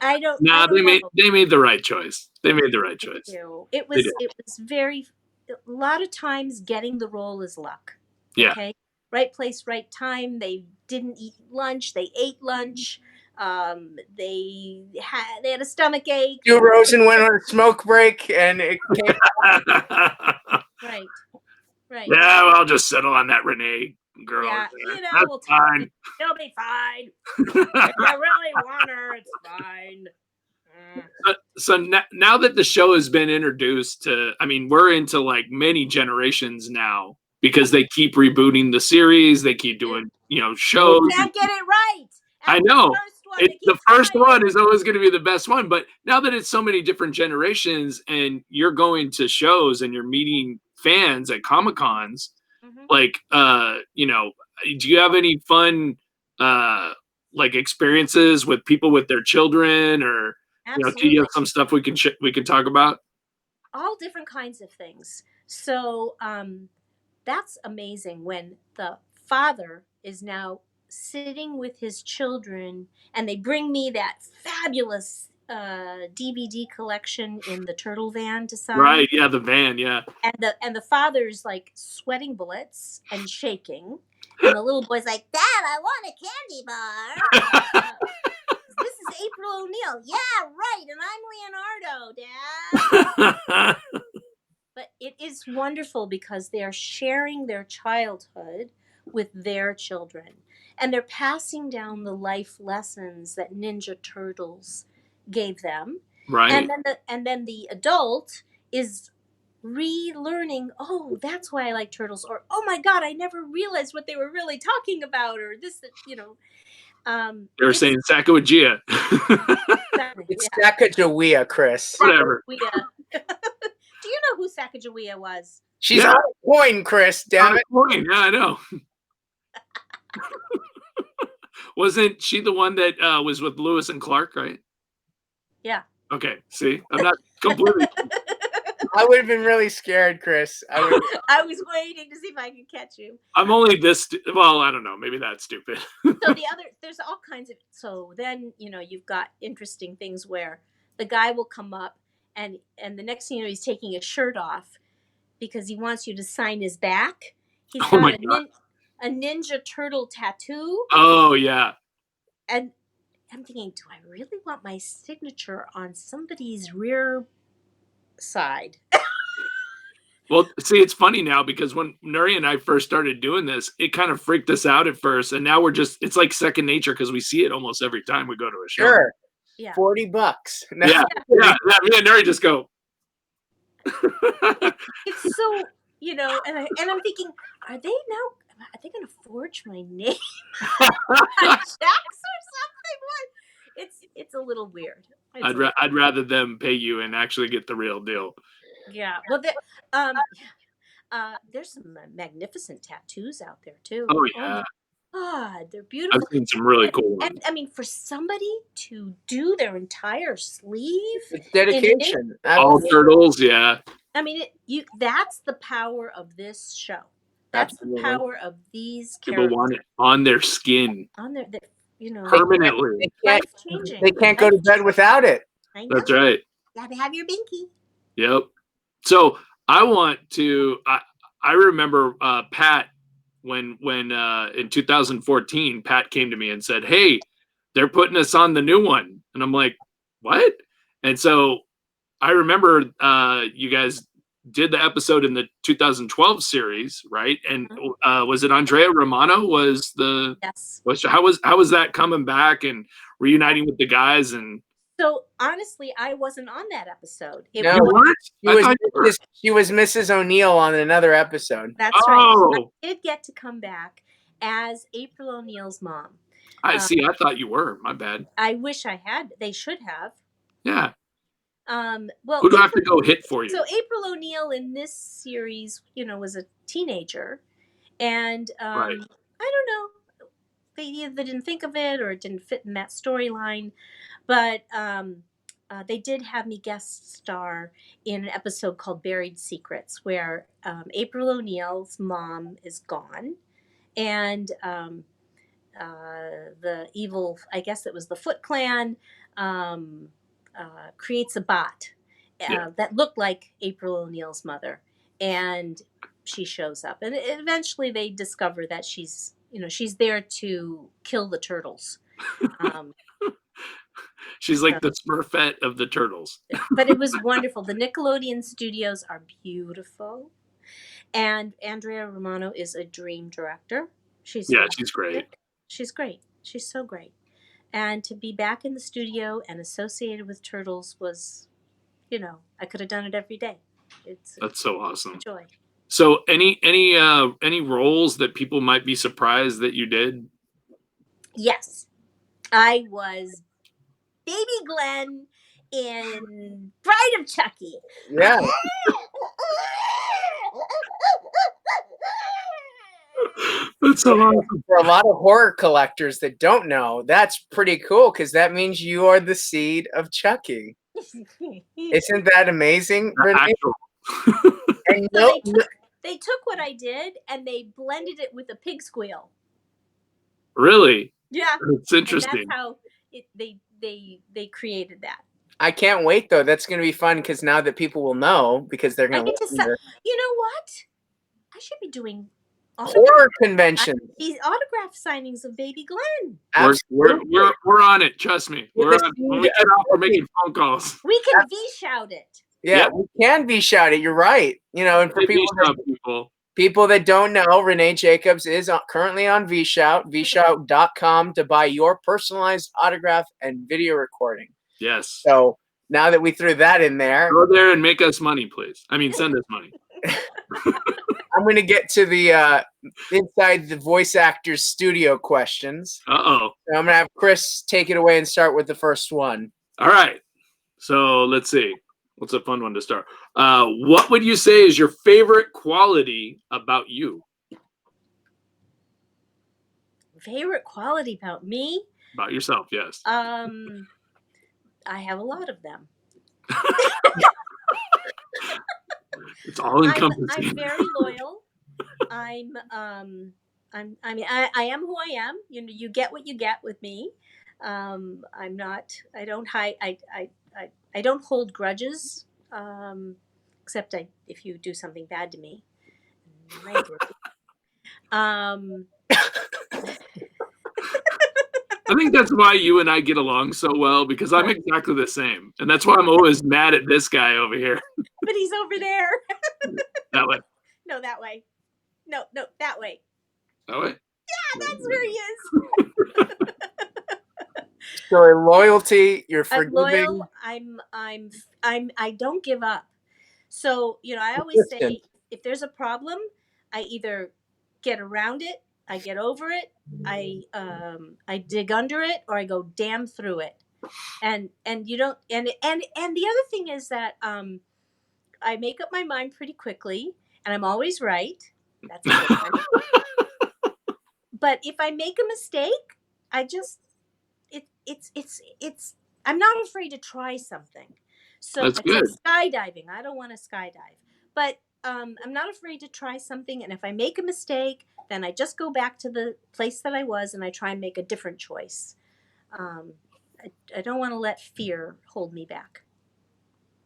I don't. Nah, I don't they made the right choice. They made the right choice. It was very. A lot of times, getting the role is luck. Yeah. Okay. Right place, right time. They didn't eat lunch. They ate lunch. They had a stomach ache. Stu Rosen went on a smoke break, and it came. Right. Yeah, well, I'll just settle on that Renee girl. Yeah, that's we'll fine. It'll be fine. If you really want her, it's fine. So now that the show has been introduced to, I mean, we're into like many generations now because they keep rebooting the series. They keep doing, shows. You can't get it right. I know. The first one is always going to be the best one. But now that it's so many different generations and you're going to shows and you're meeting fans at Comic-Cons, like, do you have any fun, like experiences with people with their children, or, do you have some stuff we can talk about? All different kinds of things. So, that's amazing when the father is now sitting with his children and they bring me that fabulous DVD collection in the turtle van to sign. Right, yeah, the van, yeah. And the father's like sweating bullets and shaking, and the little boy's like, "Dad, I want a candy bar." This is April O'Neil. Yeah, right, and I'm Leonardo, Dad. But it is wonderful because they are sharing their childhood with their children, and they're passing down the life lessons that Ninja Turtles gave them. Right. And then the adult is relearning, oh, that's why I like turtles, or oh my God, I never realized what they were really talking about, or this, they were saying Sacagawea. It's Sacagawea, Chris. Whatever. Do you know who Sacagawea was? She's on a coin, Chris. Damn it. Coin. Yeah, I know. Wasn't she the one that was with Lewis and Clark, right? Yeah. Okay. See, I'm not completely. I would have been really scared, Chris. I was waiting to see if I could catch you. I'm only this. Well, I don't know. Maybe that's stupid. So there's all kinds of. So then you've got interesting things where the guy will come up and the next thing he's taking his shirt off because he wants you to sign his back. He's got a a Ninja Turtle tattoo. Oh yeah. And I'm thinking, do I really want my signature on somebody's rear side? Well, see, it's funny now because when Nery and I first started doing this, it kind of freaked us out at first, and now it's like second nature because we see it almost every time we go to a show. Sure. Yeah. $40. No. Yeah. Me and Nery just go. It's so, and I'm thinking, are they going to forge my name on checks or something? What? It's a little weird. I'd rather them pay you and actually get the real deal. Yeah. Well, there's some magnificent tattoos out there too. Oh yeah. God, they're beautiful. I've seen some really cool ones. And I mean, for somebody to do their entire sleeve, It's dedication. All turtles, yeah. I mean, that's the power of this show. That's Absolutely. the power of these People characters. want it on their skin. On their, permanently. Life changing. They can't go to bed without it. I know. That's right. You gotta have your binky. Yep. So I want to. I remember Pat when in 2014, Pat came to me and said, "Hey, they're putting us on the new one," and I'm like, "What?" And so I remember you guys did the episode in the 2012 series, right? And was it Andrea Romano was the Yes. how was that coming back and reuniting with the guys? And so honestly, I wasn't on that episode. You weren't? She was Mrs. O'Neill on another episode. That's right. I did get to come back as April O'Neil's mom. I see. I thought you were. My bad. I wish I had. They should have. Yeah. Well, who do I have to go hit for you? So April O'Neil in this series, was a teenager, and right. I don't know. They either didn't think of it or it didn't fit in that storyline, but they did have me guest star in an episode called Buried Secrets, where April O'Neil's mom is gone, and the evil, I guess it was the Foot Clan, creates a bot that looked like April O'Neil's mother, and she shows up, and eventually they discover that she's there to kill the turtles. She's like the Smurfette of the turtles. But it was wonderful. The Nickelodeon studios are beautiful, and Andrea Romano is a dream director. She's great. She's great. She's so great. And to be back in the studio and associated with turtles was, I could have done it every day. That's so awesome. Joy. So any roles that people might be surprised that you did? Yes. I was Baby Glenn in Bride of Chucky. Yeah. That's so awesome. For a lot of horror collectors that don't know, that's pretty cool because that means you are the seed of Chucky. Isn't that amazing, Renee? And they took what I did and they blended it with a pig squeal. Really? Yeah. It's interesting. And that's how they created that. I can't wait though. That's going to be fun because now that people will know because they're going to. You know what? I should be doing horror convention. These autograph signings of Baby Glenn. We're on it. Trust me. When we get off, we're making phone calls. We can V-shout it. Yeah, we can V-shout it. You're right. And for people that don't know, Renee Jacobs is currently on V-shout, vshout.com to buy your personalized autograph and video recording. Yes. So now that we threw that in there, go there and make us money, please. I mean, send us money. I'm going to get to the inside the voice actors studio questions. Uh-oh. So I'm going to have Chris take it away and start with the first one. All right. So let's see. What's a fun one to start? What would you say is your favorite quality about you? Favorite quality about me? About yourself, yes. I have a lot of them. It's all encompassing. I'm very loyal. I am who I am. You get what you get with me. I don't hide. I don't hold grudges, except if you do something bad to me. Um, I think that's why you and I get along so well, because I'm exactly the same. And that's why I'm always mad at this guy over here. but he's over there. That way. No, that way. No, that way. That way? Yeah, that's where he is. So loyalty, you're I'm forgiving. loyal. I don't give up. So, I always say if there's a problem, I either get around it, I get over it, I dig under it, or I go damn through it. And you don't and the other thing is that I make up my mind pretty quickly, and I'm always right. That's a good one. But if I make a mistake, I just it's I'm not afraid to try something. So That's it's like good. skydiving. I don't want to skydive, but I'm not afraid to try something. And if I make a mistake, then I just go back to the place that I was and I try and make a different choice. I don't want to let fear hold me back.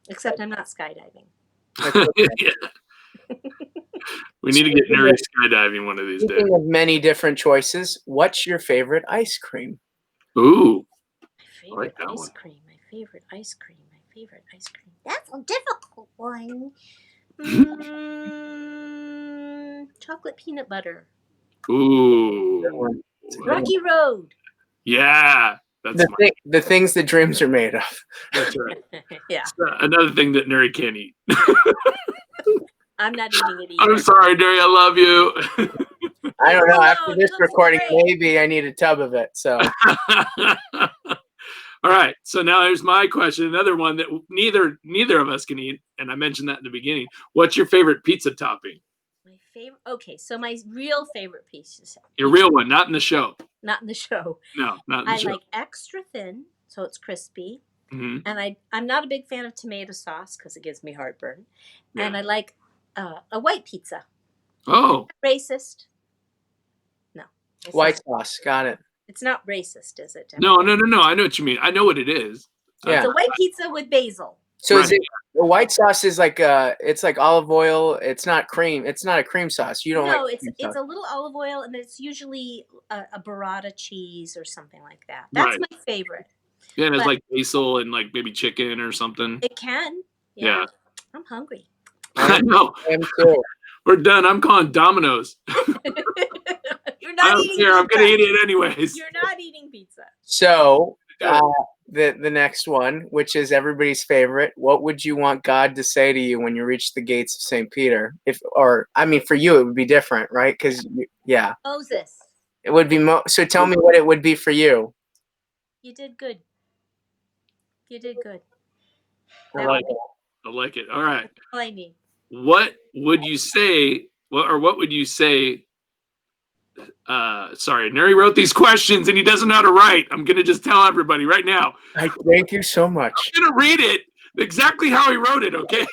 Except I'm not skydiving. Yeah. We need to get Nery skydiving one of these days. Speaking of many different choices, what's your favorite ice cream? Ooh. My I like favorite that ice one. cream. My favorite ice cream. My favorite ice cream. That's a difficult one. Chocolate peanut butter. Ooh. Rocky Road. Yeah. That's The things that dreams are made of. That's right. Yeah. Another thing that Nery can't eat. I'm not eating it either. I'm sorry, Nery. I love you. I don't know. After It this looks recording, great. maybe I need a tub of it. So All right. So now here's my question. Another one that neither of us can eat, and I mentioned that in the beginning. What's your favorite pizza topping? My favorite. Okay, so my real favorite pieces. Your real one, not in the show. Not in the show. No, not in the I show. like extra thin, so it's crispy. Mm-hmm. And I'm not a big fan of tomato sauce because it gives me heartburn. Yeah. And I like a white pizza. Oh. Racist? No. white sauce, got it. It's not racist, is it? No. I know what you mean. I know what it is. Yeah. It's a white pizza with basil. So Right. is it the white sauce is like it's like olive oil. It's not cream. It's not a cream sauce. You don't No, like it's cream sauce. a little olive oil, and it's usually a burrata cheese or something like that. That's Right. my favorite. Yeah, and it's But- like basil and like maybe chicken or something. It can. Yeah. I'm hungry. I know. I am too. We're done. I'm calling Domino's. You're I not don't eating care. I'm pizza. gonna eat it anyways. You're not eating pizza. So the next one, which is everybody's favorite, what would you want God to say to you when you reach the gates of St. Peter? For you, it would be different, right? Because Moses, it would be. So tell me what it would be for you. you did good. You did good. I like it. All right. That's all I need. What would you say? What would you say? Sorry, Nery wrote these questions and he doesn't know how to write. I'm gonna just tell everybody right now. I thank you so much. I'm gonna read it exactly how he wrote it. Okay.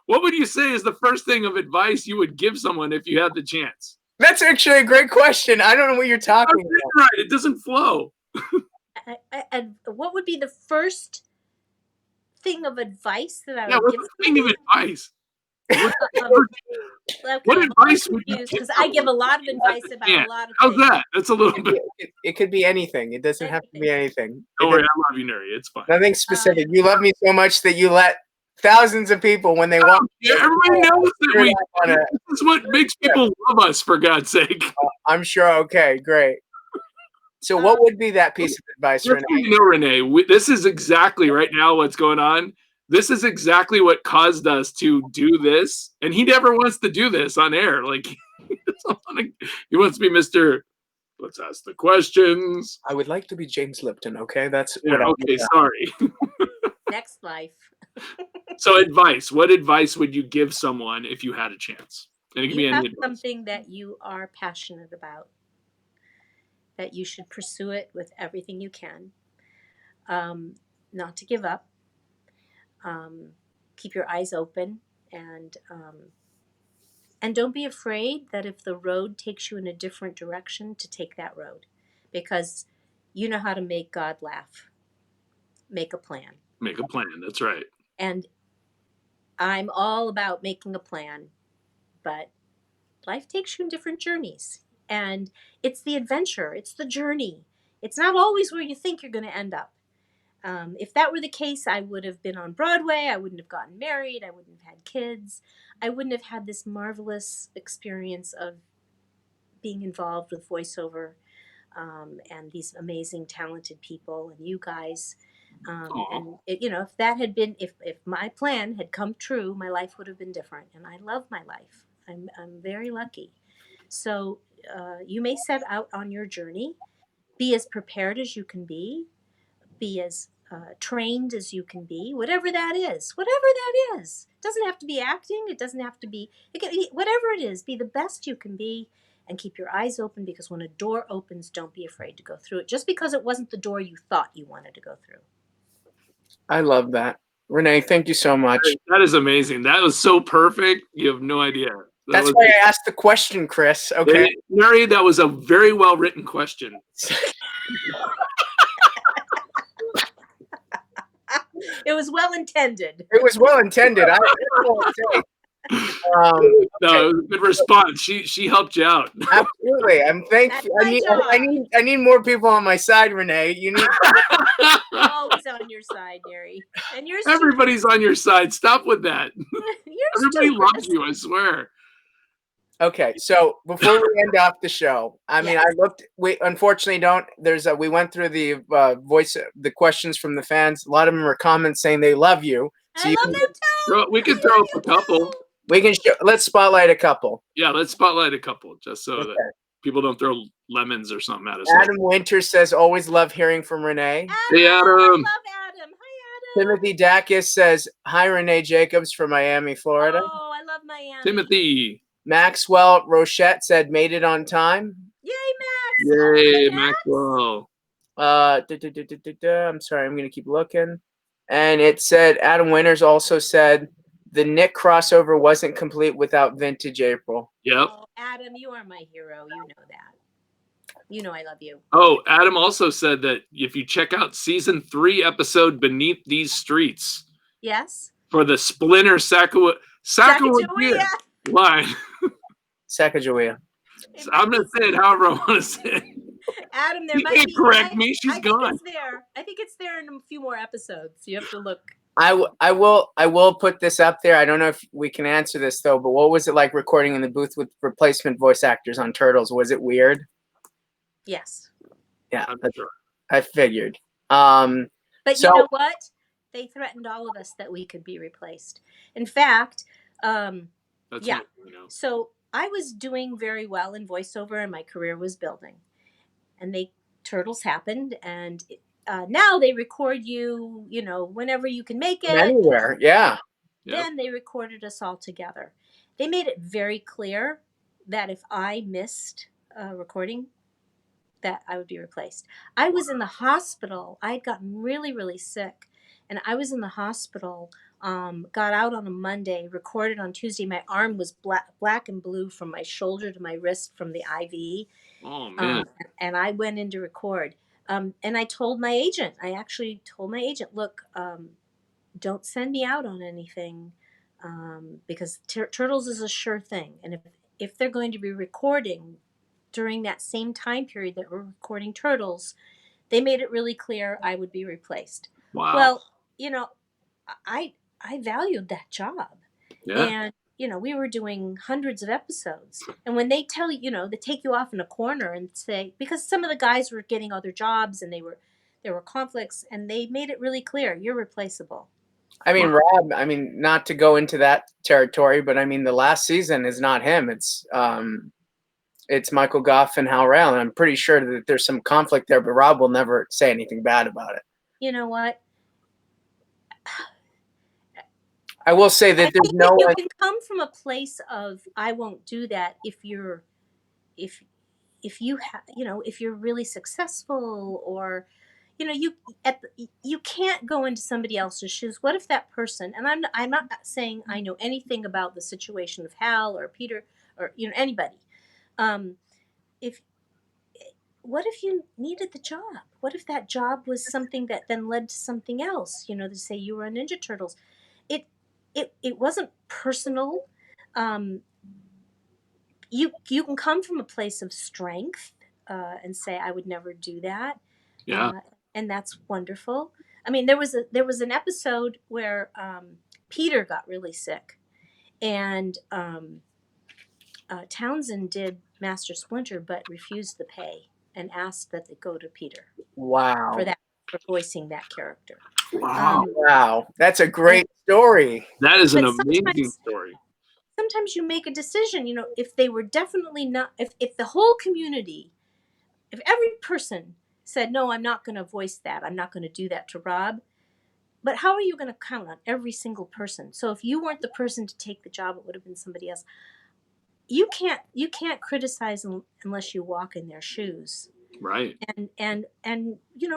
What would you say is the first thing of advice you would give someone if you had the chance? That's actually a great question. I don't know what you're talking about. Right. It doesn't flow. And what would be the first thing of advice that I Yeah. would What's give? the thing of advice? Okay, What I'm advice would you confused give because I give a lot of advice about Yeah. a lot of How's things. that? That's a little bit. It could be anything. It doesn't have to be anything. Don't worry, I love you, Nery. It's fine. Nothing specific. You love me so much that you let thousands of people, when they walk, Yeah, everybody knows that you're we. not gonna- This is what makes people love us, for God's sake. I'm sure. Okay, great. So what would be that piece of advice, Just Renee? so you know, Renee, this is exactly right now what's going on. This is exactly what caused us to do this, and he never wants to do this on air. Like he wants to be Mr. Let's ask the questions. I would like to be James Lipton. Okay, that's Yeah, what I okay, sorry. Next life. So advice. What advice would you give someone if you had a chance? And it can be You any have advice. something that you are passionate about, that you should pursue it with everything you can. Not to give up. Keep your eyes open, and don't be afraid that if the road takes you in a different direction, to take that road, because you know how to make God laugh. Make a plan. Make a plan. That's right. And I'm all about making a plan, but life takes you in different journeys. And it's the adventure, it's the journey. It's not always where you think you're going to end up. If that were the case, I would have been on Broadway. I wouldn't have gotten married. I wouldn't have had kids. I wouldn't have had this marvelous experience of being involved with voiceover, and these amazing, talented people and you guys. And it, if that had been, if my plan had come true, my life would have been different. And I love my life. I'm very lucky. So you may set out on your journey. Be as prepared as you can be as trained as you can be, whatever that is. It doesn't have to be acting. It doesn't have to be, whatever it is, be the best you can be and keep your eyes open, because when a door opens, don't be afraid to go through it just because it wasn't the door you thought you wanted to go through. I love that. Renee, thank you so much. That is amazing. That was so perfect. You have no idea. That's why I asked the question, Chris. Okay. Nery, that was a very well written question. It was well intended. It was well intended. No, it was a good response. She helped you out. Absolutely. I'm thankful. I need more people on my side, Renee. You need always on your side, Nery. And yours too. Everybody's on your side. Stop with that. Everybody too, loves you, I swear. Okay, so before we end off the show, I mean, we unfortunately don't. We went through the the questions from the fans. A lot of them are comments saying they love you. So I love them too. We can throw up a couple. We can let's spotlight a couple. Yeah, let's spotlight a couple just so that people don't throw lemons or something at us. Adam Winter says, always love hearing from Renee. Hey, Adam. I love Adam. Hi, Adam. Timothy Dacus says, hi, Renee Jacobs from Miami, Florida. Oh, I love Miami. Timothy. Maxwell Rochette said, made it on time. Yay, Max. Yay, Maxwell. I'm sorry, I'm going to keep looking. And it said, Adam Winters also said, the Nick crossover wasn't complete without Vintage April. Yep. Oh, Adam, you are my hero. You know that. You know I love you. Oh, Adam also said that if you check out season 3 episode Beneath These Streets. Yes. For the Splinter Sacagawea line. Sacagawea. So I'm going to say it however I want to say it. Adam, there might can't be. correct me. She's gone. I think it's there in a few more episodes. You have to look. I will put this up there. I don't know if we can answer this though, but what was it like recording in the booth with replacement voice actors on Turtles? Was it weird? Yes. Yeah, sure. I figured. But you know what? They threatened all of us that we could be replaced. In fact, So I was doing very well in voiceover, and my career was building. And Turtles happened, and now they record you, whenever you can make it. Anywhere, yeah. Then they recorded us all together. They made it very clear that if I missed a recording, that I would be replaced. I was in the hospital. I had gotten really, really sick, and I was in the hospital. Got out on a Monday, recorded on Tuesday. My arm was black and blue from my shoulder to my wrist from the IV. Oh, man. And I went in to record. And I told my agent, look, don't send me out on anything, because Turtles is a sure thing. And if they're going to be recording during that same time period that we're recording Turtles, they made it really clear I would be replaced. Wow. Well, I valued that job. Yeah. And, we were doing hundreds of episodes. And when they tell you, they take you off in a corner and say, because some of the guys were getting other jobs and there were conflicts, and they made it really clear, you're replaceable. I mean, Rob, not to go into that territory, but the last season is not him. It's Michael Goff and Hal Rayl, and I'm pretty sure that there's some conflict there, but Rob will never say anything bad about it. You know what? I will say that there's no one. You can come from a place of I won't do that if you're really successful, or you can't go into somebody else's shoes. What if that person, and I'm not saying I know anything about the situation of Hal or Peter or anybody. What if you needed the job? What if that job was something that then led to something else? To say you were on Ninja Turtles. It wasn't personal. you can come from a place of strength and say, I would never do that. Yeah. And that's wonderful. I mean, there was an episode where Peter got really sick, and Townsend did Master Splinter, but refused the pay and asked that they go to Peter Wow. for voicing that character. Wow. Wow. That's a great story. That is an But amazing story. Sometimes you make a decision, if they were definitely not, if the whole community, if every person said, no, I'm not going to voice that, I'm not going to do that to Rob, but how are you going to count on every single person? So if you weren't the person to take the job, it would have been somebody else. You can't criticize them unless you walk in their shoes. Right. And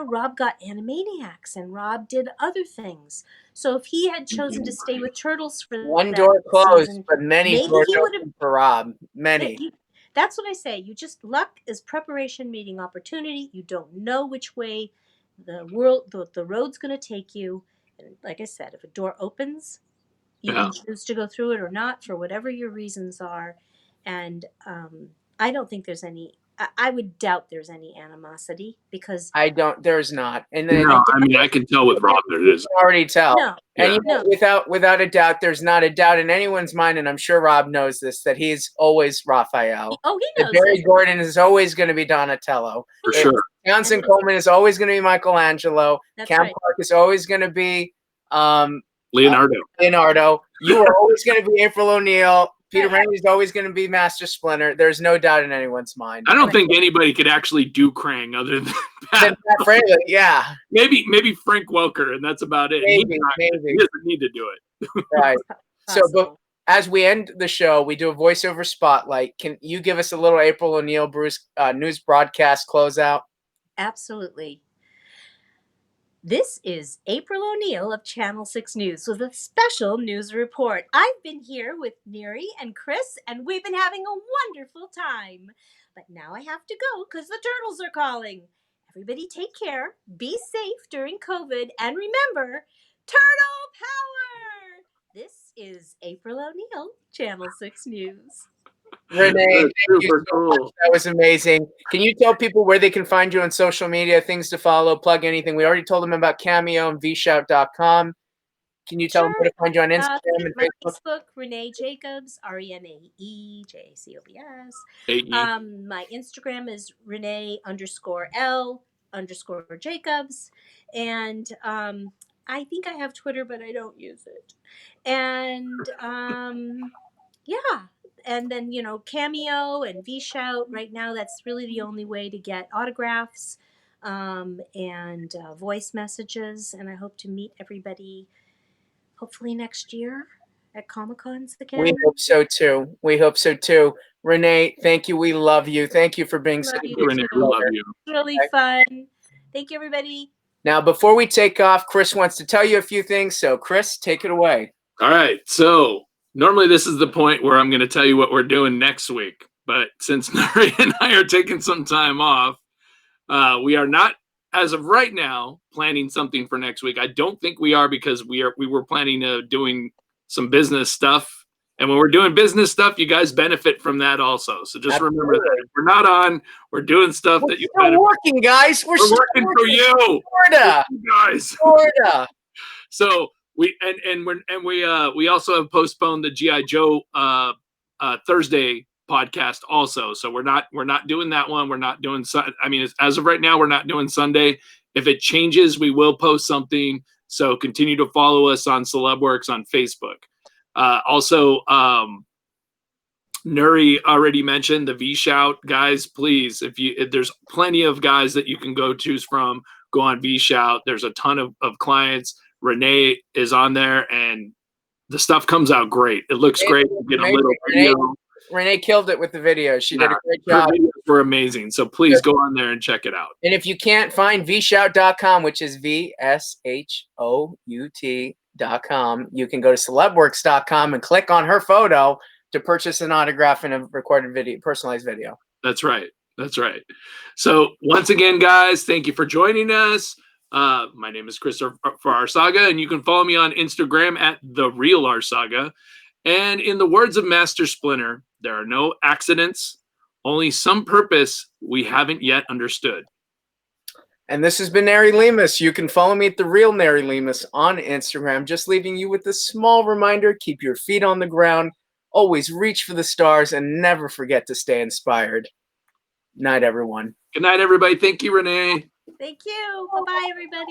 Rob got Animaniacs, and Rob did other things. So if he had chosen to stay with Turtles for one door closed, season, but many doors open for Rob. Many. That's what I say. You just, luck is preparation meeting opportunity. You don't know which way the road's going to take you. And like I said, if a door opens, you can choose to go through it or not for whatever your reasons are. And I don't think there's any. I would doubt there's any animosity, because there's not. And then I can tell with Rob there is. You can already tell. No, and without a doubt, there's not a doubt in anyone's mind, and I'm sure Rob knows this, that he's always Raphael. Oh, he knows. Barry Gordon is always going to be Donatello. For sure. Townsend Coleman is always going to be Michelangelo. Camp Clark is always going to be Leonardo. You are always going to be April O'Neil. Peter Rainey is always going to be Master Splinter. There's no doubt in anyone's mind. I don't think anybody could actually do Krang other than Pat Fraley. Yeah. Maybe Frank Welker, and that's about it. Maybe. He doesn't need to do it. Right. So, as we end the show, we do a voiceover spotlight. Can you give us a little April O'Neil news broadcast closeout? Absolutely. This is April O'Neil of Channel 6 News with a special news report. I've been here with Nery and Chris, and we've been having a wonderful time. But now I have to go because the turtles are calling. Everybody take care, be safe during COVID, and remember, Turtle Power! This is April O'Neil, Channel 6 News. Renee, thank you so much. That was amazing. Can you tell people where they can find you on social media, things to follow, plug anything? We already told them about Cameo and vshout.com. Can you tell them where to find you on Instagram and Facebook? Renee Jacobs, Renae Jacobs. My Instagram is Renee_L_Jacobs. And I think I have Twitter, but I don't use it. And yeah. And then, Cameo and vShout. Right now, that's really the only way to get autographs and voice messages. And I hope to meet everybody hopefully next year at Comic-Cons again. We hope so too. Renee, thank you. We love you. Thank you for being so good. Renee, we love you. It's really fun. Thank you, everybody. Now, before we take off, Chris wants to tell you a few things. So, Chris, take it away. All right. So, normally this is the point where I'm going to tell you what we're doing next week. But since Nery and I are taking some time off, we are not, as of right now, planning something for next week. I don't think we are, because we were planning doing some business stuff. And when we're doing business stuff, you guys benefit from that also. So just remember that. If we're not on, we're doing stuff that you benefit. We're working, guys. We're working for you. Florida. You guys. Florida. So we also have postponed the G.I. Joe Thursday podcast also. So we're not doing that one. We're not doing as of right now, we're not doing Sunday. If it changes, we will post something. So continue to follow us on CelebWorx on Facebook. Also, Nery already mentioned the vShout guys. Please, if there's plenty of guys that you can choose from, go on vShout. There's a ton of clients. Renee is on there, and the stuff comes out great. It looks great. You get a little video. Renee killed it with the video. She did a great job. Her videos were amazing. So please go on there and check it out. And if you can't find vshout.com, which is VSHOUT.com, you can go to CelebWorx.com and click on her photo to purchase an autograph and a recorded video, personalized video. That's right. So once again, guys, thank you for joining us. My name is Chris for Arsaga, and you can follow me on Instagram at @TheRealArsaga. And in the words of Master Splinter, There are no accidents, only some purpose we haven't yet understood. And this has been Nery Lemus. You can follow me at The Real Nery Lemus on Instagram. Just leaving you with a small reminder, keep your feet on the ground, always reach for the stars, and never forget to stay inspired. Night, everyone. Good night, everybody. Thank you, Renee. Thank you. Bye-bye, everybody.